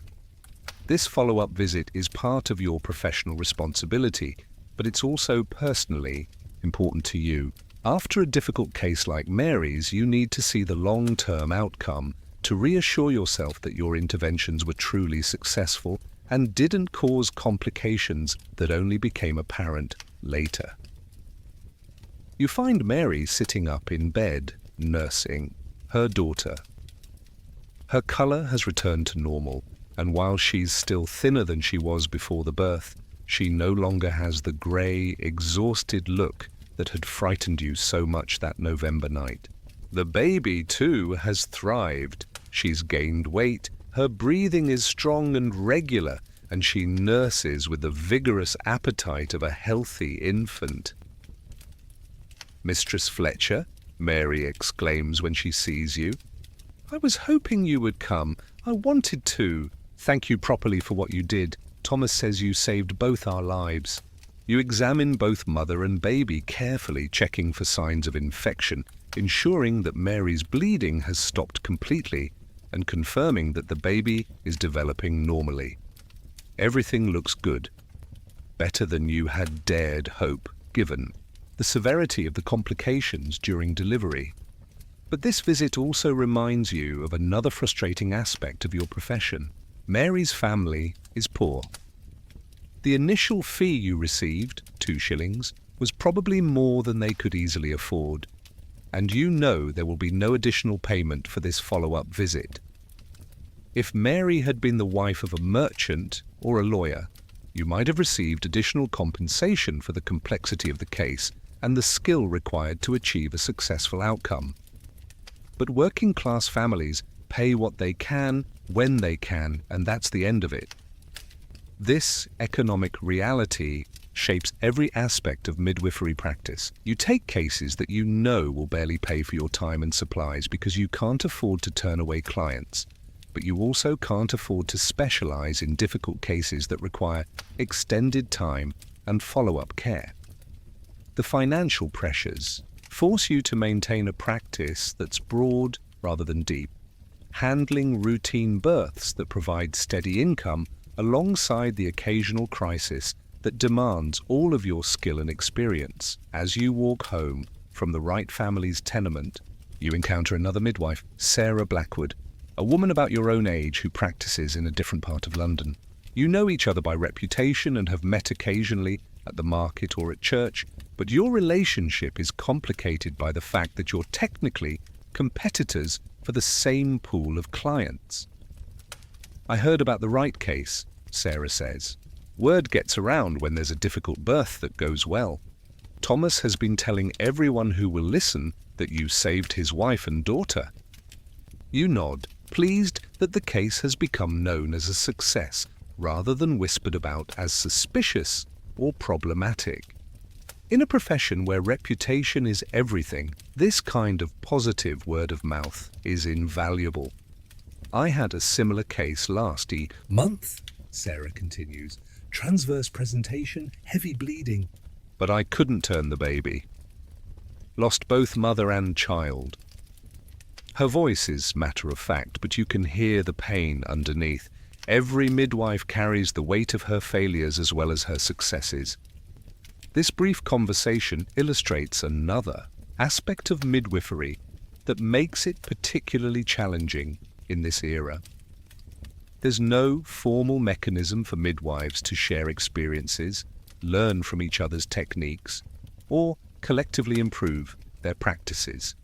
This follow-up visit is part of your professional responsibility, but it's also personally important to you. After a difficult case like Mary's, you need to see the long-term outcome to reassure yourself that your interventions were truly successful and didn't cause complications that only became apparent later. You find Mary sitting up in bed, nursing her daughter. Her color has returned to normal, and while she's still thinner than she was before the birth, she no longer has the gray, exhausted look that had frightened you so much that November night. The baby, too, has thrived. She's gained weight, her breathing is strong and regular, and she nurses with the vigorous appetite of a healthy infant. "Mistress Fletcher," Mary exclaims when she sees you. "I was hoping you would come. I wanted to. Thank you properly for what you did. Thomas says you saved both our lives." You examine both mother and baby carefully, checking for signs of infection, ensuring that Mary's bleeding has stopped completely, and confirming that the baby is developing normally. Everything looks good, better than you had dared hope, given the severity of the complications during delivery. But this visit also reminds you of another frustrating aspect of your profession. Mary's family is poor. The initial fee you received, 2 shillings, was probably more than they could easily afford, and you know there will be no additional payment for this follow-up visit. If Mary had been the wife of a merchant or a lawyer, you might have received additional compensation for the complexity of the case and the skill required to achieve a successful outcome. But working-class families pay what they can, when they can, and that's the end of it. This economic reality shapes every aspect of midwifery practice. You take cases that you know will barely pay for your time and supplies because you can't afford to turn away clients, but you also can't afford to specialize in difficult cases that require extended time and follow-up care. The financial pressures force you to maintain a practice that's broad rather than deep, handling routine births that provide steady income alongside the occasional crisis that demands all of your skill and experience. As you walk home from the right family's tenement, you encounter another midwife, Sarah Blackwood, a woman about your own age who practices in a different part of London. You know each other by reputation and have met occasionally at the market or at church, but your relationship is complicated by the fact that you're technically competitors for the same pool of clients. I heard about the Wright case, Sarah says. Word gets around when there's a difficult birth that goes well. Thomas has been telling everyone who will listen that you saved his wife and daughter. You nod, pleased that the case has become known as a success, rather than whispered about as suspicious or problematic. In a profession where reputation is everything, this kind of positive word of mouth is invaluable. I had a similar case last month, Sarah continues. Transverse presentation, heavy bleeding. But I couldn't turn the baby. Lost both mother and child. Her voice is matter of fact, but you can hear the pain underneath. Every midwife carries the weight of her failures as well as her successes. This brief conversation illustrates another aspect of midwifery that makes it particularly challenging in this era. There's no formal mechanism for midwives to share experiences, learn from each other's techniques, or collectively improve their practices.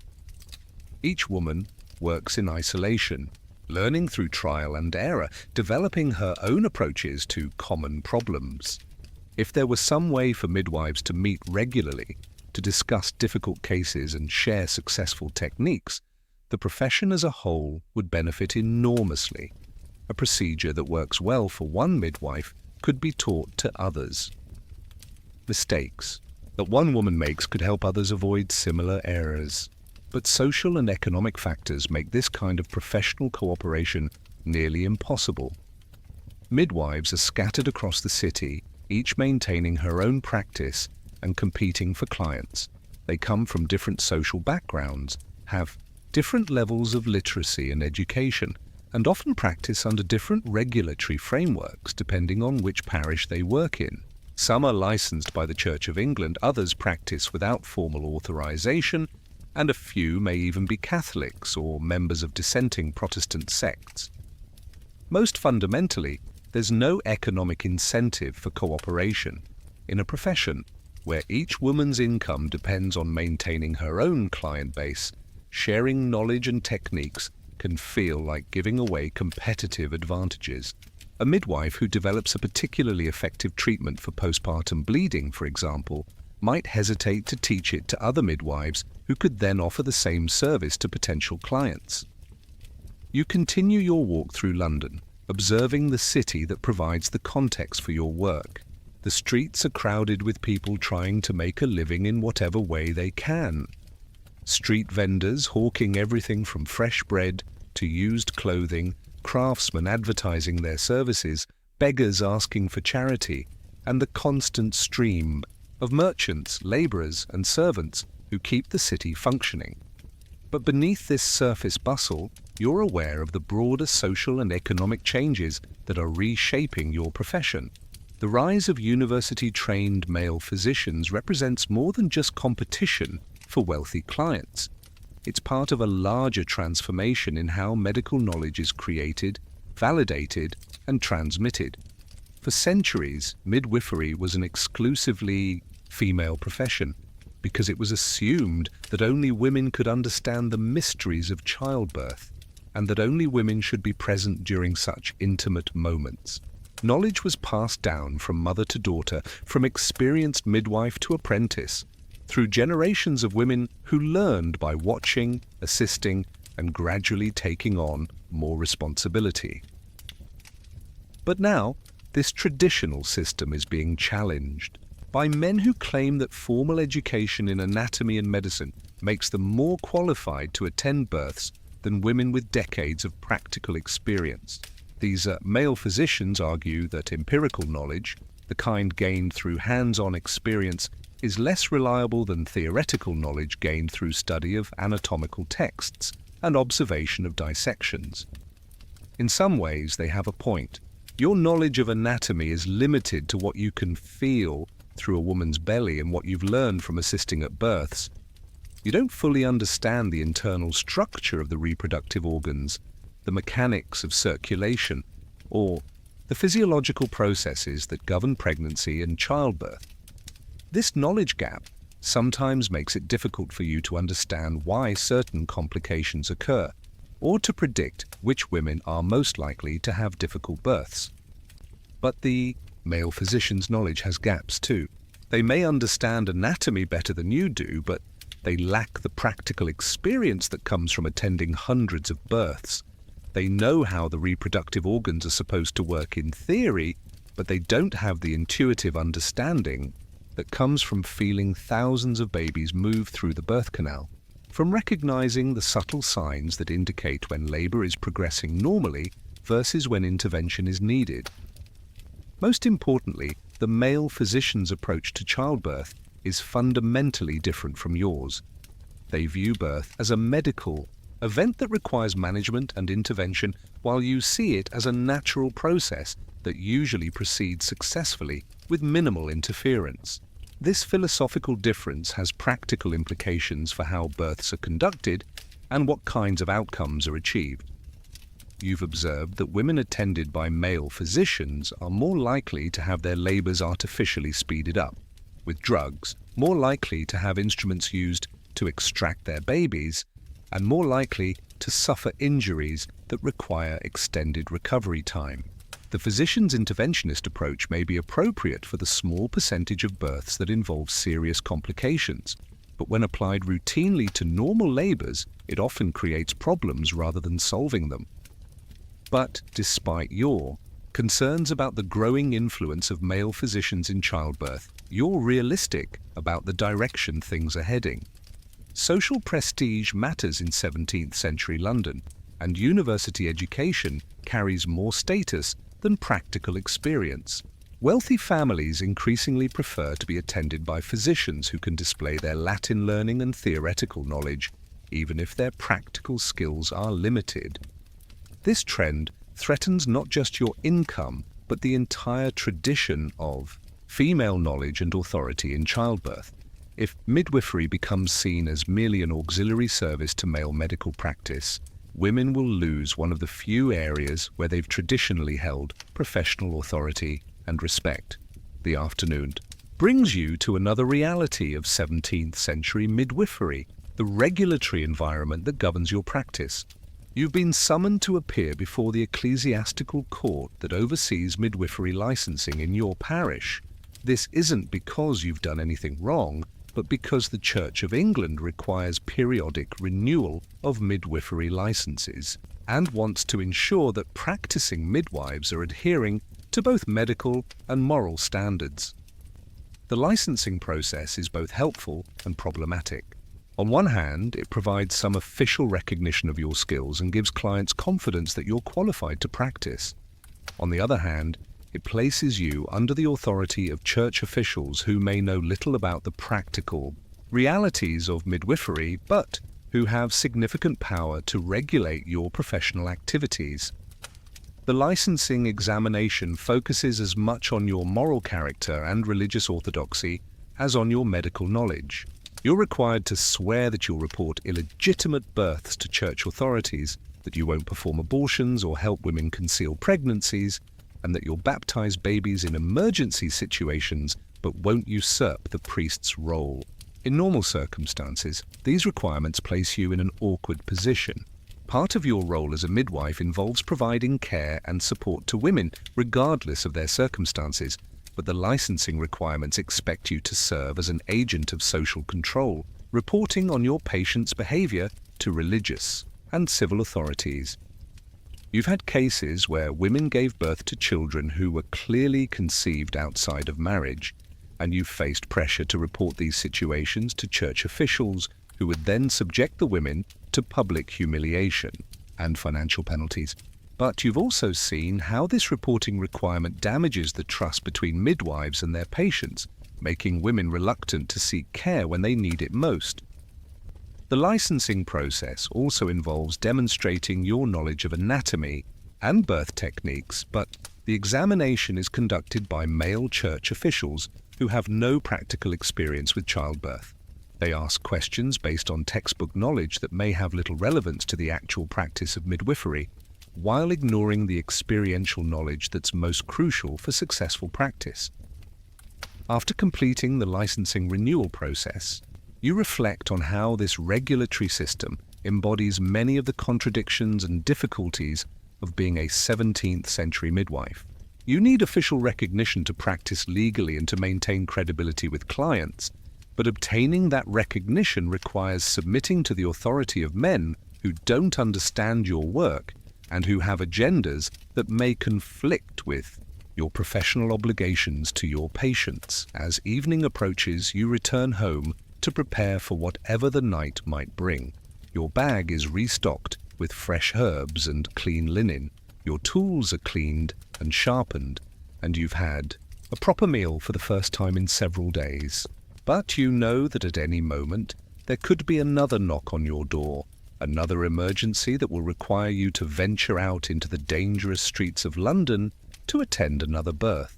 Each woman works in isolation, learning through trial and error, developing her own approaches to common problems. If there was some way for midwives to meet regularly, to discuss difficult cases and share successful techniques, the profession as a whole would benefit enormously. A procedure that works well for one midwife could be taught to others. Mistakes that one woman makes could help others avoid similar errors. But social and economic factors make this kind of professional cooperation nearly impossible. Midwives are scattered across the city, each maintaining her own practice and competing for clients. They come from different social backgrounds, have different levels of literacy and education, and often practice under different regulatory frameworks depending on which parish they work in. Some are licensed by the Church of England, others practice without formal authorization, and a few may even be Catholics or members of dissenting Protestant sects. Most fundamentally, there's no economic incentive for cooperation. In a profession where each woman's income depends on maintaining her own client base, sharing knowledge and techniques can feel like giving away competitive advantages. A midwife who develops a particularly effective treatment for postpartum bleeding, for example, might hesitate to teach it to other midwives who could then offer the same service to potential clients. You continue your walk through London, observing the city that provides the context for your work. The streets are crowded with people trying to make a living in whatever way they can. Street vendors hawking everything from fresh bread to used clothing, craftsmen advertising their services, beggars asking for charity, and the constant stream of merchants, labourers and servants who keep the city functioning. But beneath this surface bustle, you're aware of the broader social and economic changes that are reshaping your profession. The rise of university-trained male physicians represents more than just competition for wealthy clients. It's part of a larger transformation in how medical knowledge is created, validated, and transmitted. For centuries, midwifery was an exclusively female profession because it was assumed that only women could understand the mysteries of childbirth and that only women should be present during such intimate moments. Knowledge was passed down from mother to daughter, from experienced midwife to apprentice, through generations of women who learned by watching, assisting, and gradually taking on more responsibility. But now, this traditional system is being challenged by men who claim that formal education in anatomy and medicine makes them more qualified to attend births than women with decades of practical experience. These male physicians argue that empirical knowledge, the kind gained through hands-on experience, is less reliable than theoretical knowledge gained through study of anatomical texts and observation of dissections. In some ways, they have a point. Your knowledge of anatomy is limited to what you can feel through a woman's belly and what you've learned from assisting at births. You don't fully understand the internal structure of the reproductive organs, the mechanics of circulation, or the physiological processes that govern pregnancy and childbirth. This knowledge gap sometimes makes it difficult for you to understand why certain complications occur, or to predict which women are most likely to have difficult births. But the male physician's knowledge has gaps too. They may understand anatomy better than you do, but they lack the practical experience that comes from attending hundreds of births. They know how the reproductive organs are supposed to work in theory, but they don't have the intuitive understanding that comes from feeling thousands of babies move through the birth canal, from recognizing the subtle signs that indicate when labor is progressing normally versus when intervention is needed. Most importantly, the male physician's approach to childbirth is fundamentally different from yours. They view birth as a medical event that requires management and intervention, while you see it as a natural process that usually proceeds successfully with minimal interference. This philosophical difference has practical implications for how births are conducted and what kinds of outcomes are achieved. You've observed that women attended by male physicians are more likely to have their labors artificially speeded up, with drugs, more likely to have instruments used to extract their babies, and more likely to suffer injuries that require extended recovery time. The physician's interventionist approach may be appropriate for the small percentage of births that involve serious complications, but when applied routinely to normal labors, it often creates problems rather than solving them. But despite your concerns about the growing influence of male physicians in childbirth, you're realistic about the direction things are heading. Social prestige matters in 17th century London, and university education carries more status than practical experience. Wealthy families increasingly prefer to be attended by physicians who can display their Latin learning and theoretical knowledge, even if their practical skills are limited. This trend threatens not just your income, but the entire tradition of female knowledge and authority in childbirth. If midwifery becomes seen as merely an auxiliary service to male medical practice, women will lose one of the few areas where they've traditionally held professional authority and respect. The afternoon brings you to another reality of 17th century midwifery, the regulatory environment that governs your practice. You've been summoned to appear before the ecclesiastical court that oversees midwifery licensing in your parish. This isn't because you've done anything wrong, but because the Church of England requires periodic renewal of midwifery licenses and wants to ensure that practicing midwives are adhering to both medical and moral standards. The licensing process is both helpful and problematic. On one hand, it provides some official recognition of your skills and gives clients confidence that you're qualified to practice. On the other hand, it places you under the authority of church officials who may know little about the practical realities of midwifery, but who have significant power to regulate your professional activities. The licensing examination focuses as much on your moral character and religious orthodoxy as on your medical knowledge. You're required to swear that you'll report illegitimate births to church authorities, that you won't perform abortions or help women conceal pregnancies, and that you'll baptize babies in emergency situations but won't usurp the priest's role. In normal circumstances, these requirements place you in an awkward position. Part of your role as a midwife involves providing care and support to women, regardless of their circumstances, but the licensing requirements expect you to serve as an agent of social control, reporting on your patient's behavior to religious and civil authorities. You've had cases where women gave birth to children who were clearly conceived outside of marriage, and you've faced pressure to report these situations to church officials who would then subject the women to public humiliation and financial penalties. But you've also seen how this reporting requirement damages the trust between midwives and their patients, making women reluctant to seek care when they need it most. The licensing process also involves demonstrating your knowledge of anatomy and birth techniques, but The examination is conducted by male church officials who have no practical experience with childbirth. They ask questions based on textbook knowledge that may have little relevance to the actual practice of midwifery, while ignoring the experiential knowledge that's most crucial for successful practice. After completing the licensing renewal process, you reflect on how this regulatory system embodies many of the contradictions and difficulties of being a 17th century midwife. You need official recognition to practice legally and to maintain credibility with clients, but obtaining that recognition requires submitting to the authority of men who don't understand your work and who have agendas that may conflict with your professional obligations to your patients. As evening approaches, you return home to prepare for whatever the night might bring. Your bag is restocked with fresh herbs and clean linen. Your tools are cleaned and sharpened, and you've had a proper meal for the first time in several days. But you know that at any moment there could be another knock on your door, another emergency that will require you to venture out into the dangerous streets of London to attend another birth.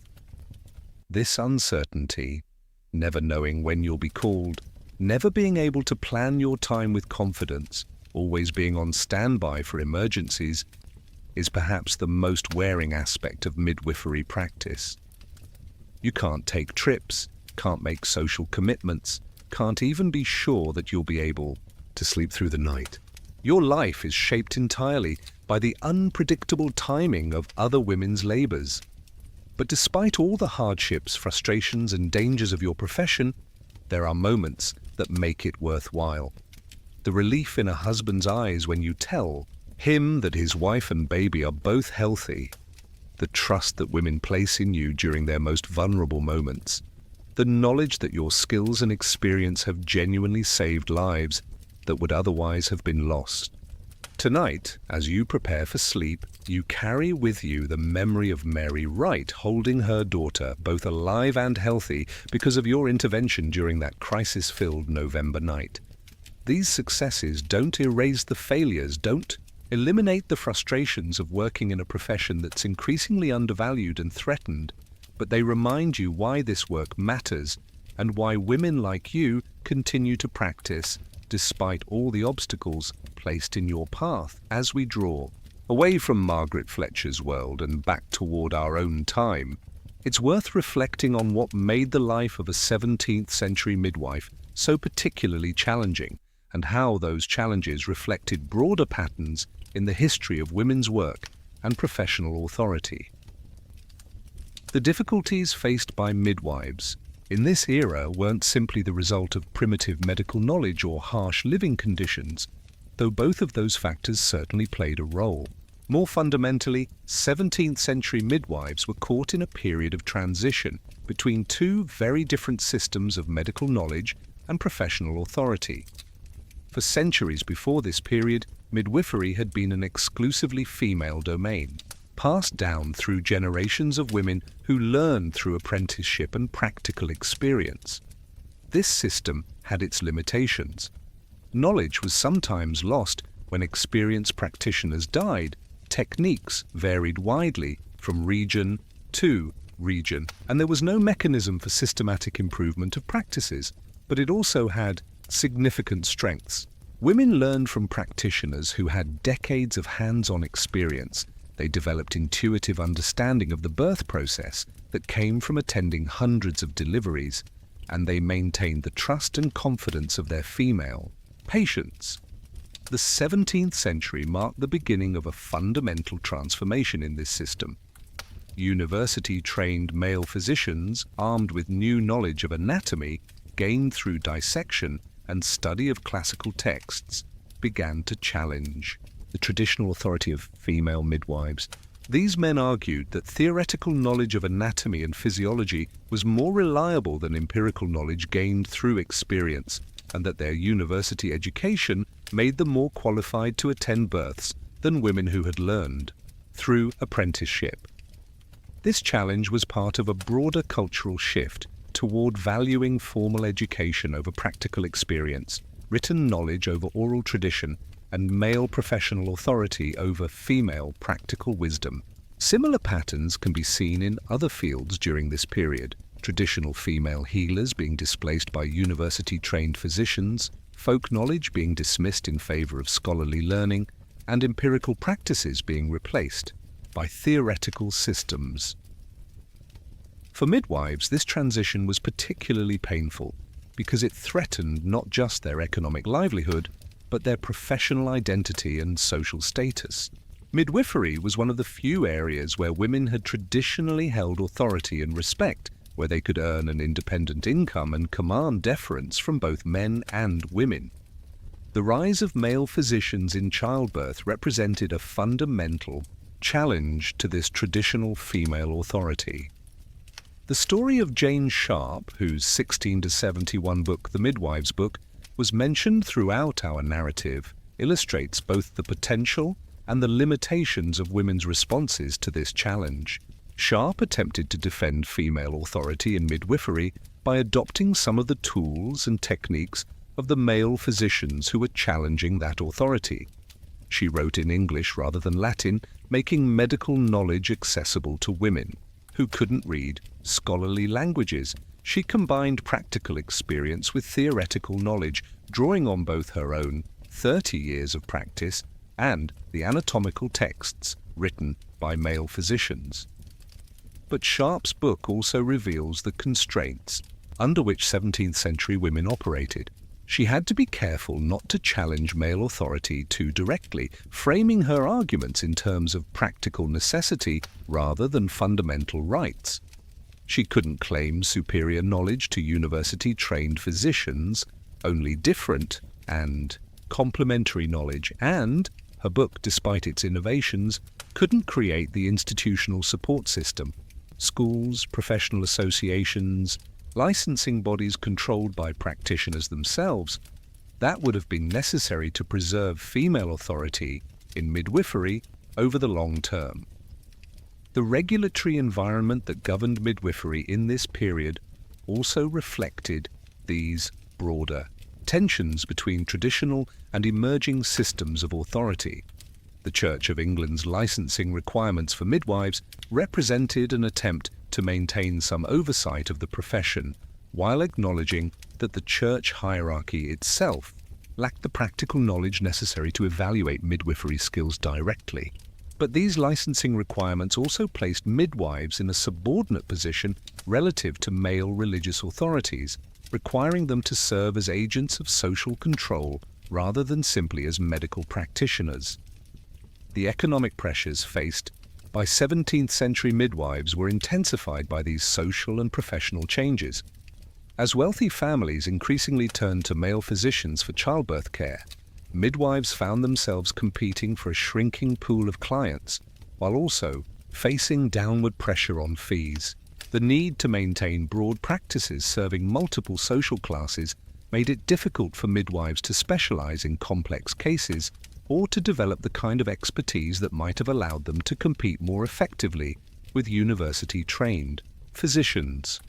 This uncertainty, never knowing when you'll be called, never being able to plan your time with confidence, always being on standby for emergencies, is perhaps the most wearing aspect of midwifery practice. You can't take trips, can't make social commitments, can't even be sure that you'll be able to sleep through the night. Your life is shaped entirely by the unpredictable timing of other women's labors. But despite all the hardships, frustrations, and dangers of your profession, there are moments that make it worthwhile. The relief in a husband's eyes when you tell him that his wife and baby are both healthy, the trust that women place in you during their most vulnerable moments, the knowledge that your skills and experience have genuinely saved lives that would otherwise have been lost. Tonight, as you prepare for sleep, you carry with you the memory of Mary Wright holding her daughter both alive and healthy because of your intervention during that crisis-filled November night. These successes don't erase the failures, don't eliminate the frustrations of working in a profession that's increasingly undervalued and threatened, but they remind you why this work matters and why women like you continue to practice despite all the obstacles placed in your path. As we draw away from Margaret Fletcher's world and back toward our own time, it's worth reflecting on what made the life of a 17th century midwife so particularly challenging, and how those challenges reflected broader patterns in the history of women's work and professional authority. The difficulties faced by midwives in this era weren't simply the result of primitive medical knowledge or harsh living conditions, though both of those factors certainly played a role. More fundamentally, 17th century midwives were caught in a period of transition between two very different systems of medical knowledge and professional authority. For centuries before this period, midwifery had been an exclusively female domain, passed down through generations of women who learned through apprenticeship and practical experience. This system had its limitations. Knowledge was sometimes lost when experienced practitioners died. Techniques varied widely from region to region, and there was no mechanism for systematic improvement of practices, but it also had significant strengths. Women learned from practitioners who had decades of hands-on experience. They developed intuitive understanding of the birth process that came from attending hundreds of deliveries, and they maintained the trust and confidence of their female patients. The 17th century marked the beginning of a fundamental transformation in this system. University-trained male physicians, armed with new knowledge of anatomy gained through dissection and study of classical texts, began to challenge the traditional authority of female midwives. These men argued that theoretical knowledge of anatomy and physiology was more reliable than empirical knowledge gained through experience, and that their university education made them more qualified to attend births than women who had learned through apprenticeship. This challenge was part of a broader cultural shift toward valuing formal education over practical experience, written knowledge over oral tradition, and male professional authority over female practical wisdom. Similar patterns can be seen in other fields during this period, traditional female healers being displaced by university-trained physicians, folk knowledge being dismissed in favor of scholarly learning, and empirical practices being replaced by theoretical systems. For midwives, this transition was particularly painful because it threatened not just their economic livelihood, but their professional identity and social status. Midwifery was one of the few areas where women had traditionally held authority and respect, where they could earn an independent income and command deference from both men and women. The rise of male physicians in childbirth represented a fundamental challenge to this traditional female authority. The story of Jane Sharp, whose 1671 book, The Midwife's Book, was mentioned throughout our narrative, illustrates both the potential and the limitations of women's responses to this challenge. Sharp attempted to defend female authority in midwifery by adopting some of the tools and techniques of the male physicians who were challenging that authority. She wrote in English rather than Latin, making medical knowledge accessible to women who couldn't read scholarly languages. She combined practical experience with theoretical knowledge, drawing on both her own 30 years of practice and the anatomical texts written by male physicians. But Sharp's book also reveals the constraints under which 17th century women operated. She had to be careful not to challenge male authority too directly, framing her arguments in terms of practical necessity rather than fundamental rights. She couldn't claim superior knowledge to university-trained physicians, only different and complementary knowledge, and her book, despite its innovations, couldn't create the institutional support system. Schools, professional associations, licensing bodies controlled by practitioners themselves, that would have been necessary to preserve female authority in midwifery over the long term. The regulatory environment that governed midwifery in this period also reflected these broader tensions between traditional and emerging systems of authority. The Church of England's licensing requirements for midwives represented an attempt to maintain some oversight of the profession, while acknowledging that the church hierarchy itself lacked the practical knowledge necessary to evaluate midwifery skills directly. But these licensing requirements also placed midwives in a subordinate position relative to male religious authorities, requiring them to serve as agents of social control rather than simply as medical practitioners. The economic pressures faced by 17th century midwives were intensified by these social and professional changes. As wealthy families increasingly turned to male physicians for childbirth care, midwives found themselves competing for a shrinking pool of clients, while also facing downward pressure on fees. The need to maintain broad practices serving multiple social classes made it difficult for midwives to specialize in complex cases or to develop the kind of expertise that might have allowed them to compete more effectively with university-trained physicians.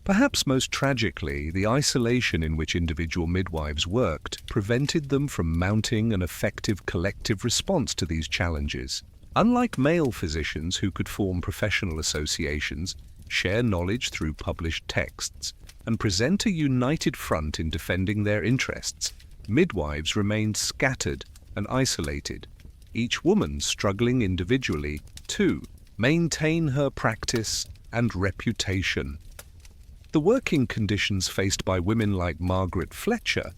Perhaps most tragically, the isolation in which individual midwives worked prevented them from mounting an effective collective response to these challenges. Unlike male physicians who could form professional associations, share knowledge through published texts, and present a united front in defending their interests, midwives remained scattered and isolated, each woman struggling individually to maintain her practice and reputation. The working conditions faced by women like Margaret Fletcher,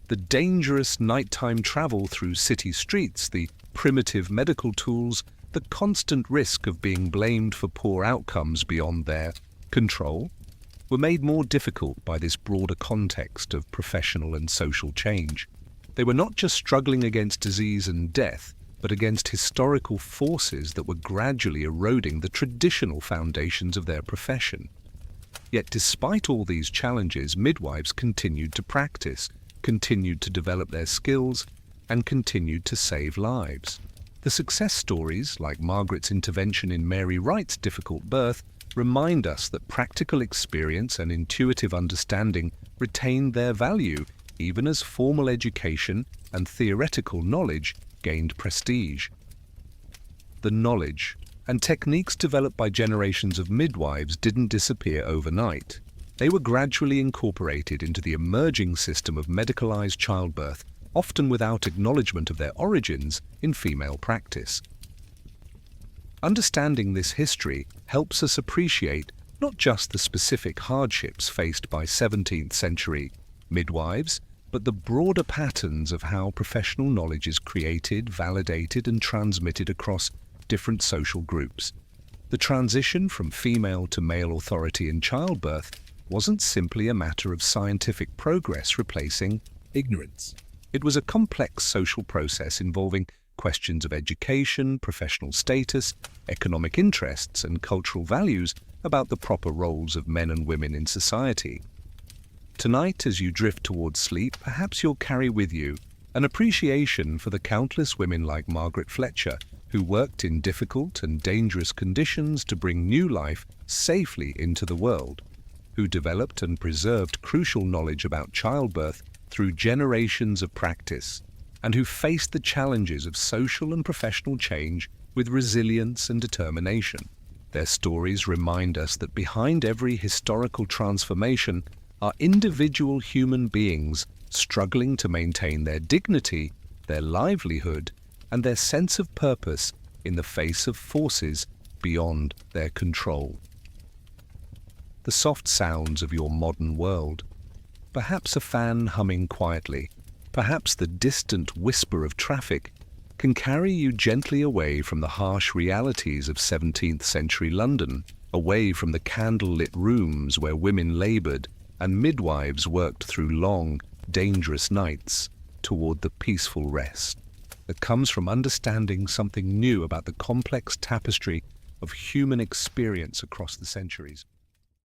the dangerous nighttime travel through city streets, the primitive medical tools, the constant risk of being blamed for poor outcomes beyond their control, were made more difficult by this broader context of professional and social change. They were not just struggling against disease and death, but against historical forces that were gradually eroding the traditional foundations of their profession. Yet despite all these challenges, midwives continued to practice, continued to develop their skills, and continued to save lives. The success stories, like Margaret's intervention in Mary Wright's difficult birth, remind us that practical experience and intuitive understanding retained their value even as formal education and theoretical knowledge gained prestige. The knowledge And techniques developed by generations of midwives didn't disappear overnight. They were gradually incorporated into the emerging system of medicalized childbirth, often without acknowledgement of their origins in female practice. Understanding this history helps us appreciate not just the specific hardships faced by 17th century midwives, but the broader patterns of how professional knowledge is created, validated, and transmitted across different social groups. The transition from female to male authority in childbirth wasn't simply a matter of scientific progress replacing Ignorance. it was a complex social process involving questions of education, professional status, economic interests, and cultural values about the proper roles of men and women in society. Tonight, as you drift towards sleep, perhaps you'll carry with you an appreciation for the countless women like Margaret Fletcher who worked in difficult and dangerous conditions to bring new life safely into the world, who developed and preserved crucial knowledge about childbirth through generations of practice, and who faced the challenges of social and professional change with resilience and determination. Their stories remind us that behind every historical transformation are individual human beings struggling to maintain their dignity, their livelihood, and their sense of purpose in the face of forces beyond their control. The soft sounds of your modern world, perhaps a fan humming quietly, perhaps the distant whisper of traffic, can carry you gently away from the harsh realities of 17th century London, away from the candle-lit rooms where women labored and midwives worked through long, dangerous nights, toward the peaceful rest that comes from understanding something new about the complex tapestry of human experience across the centuries.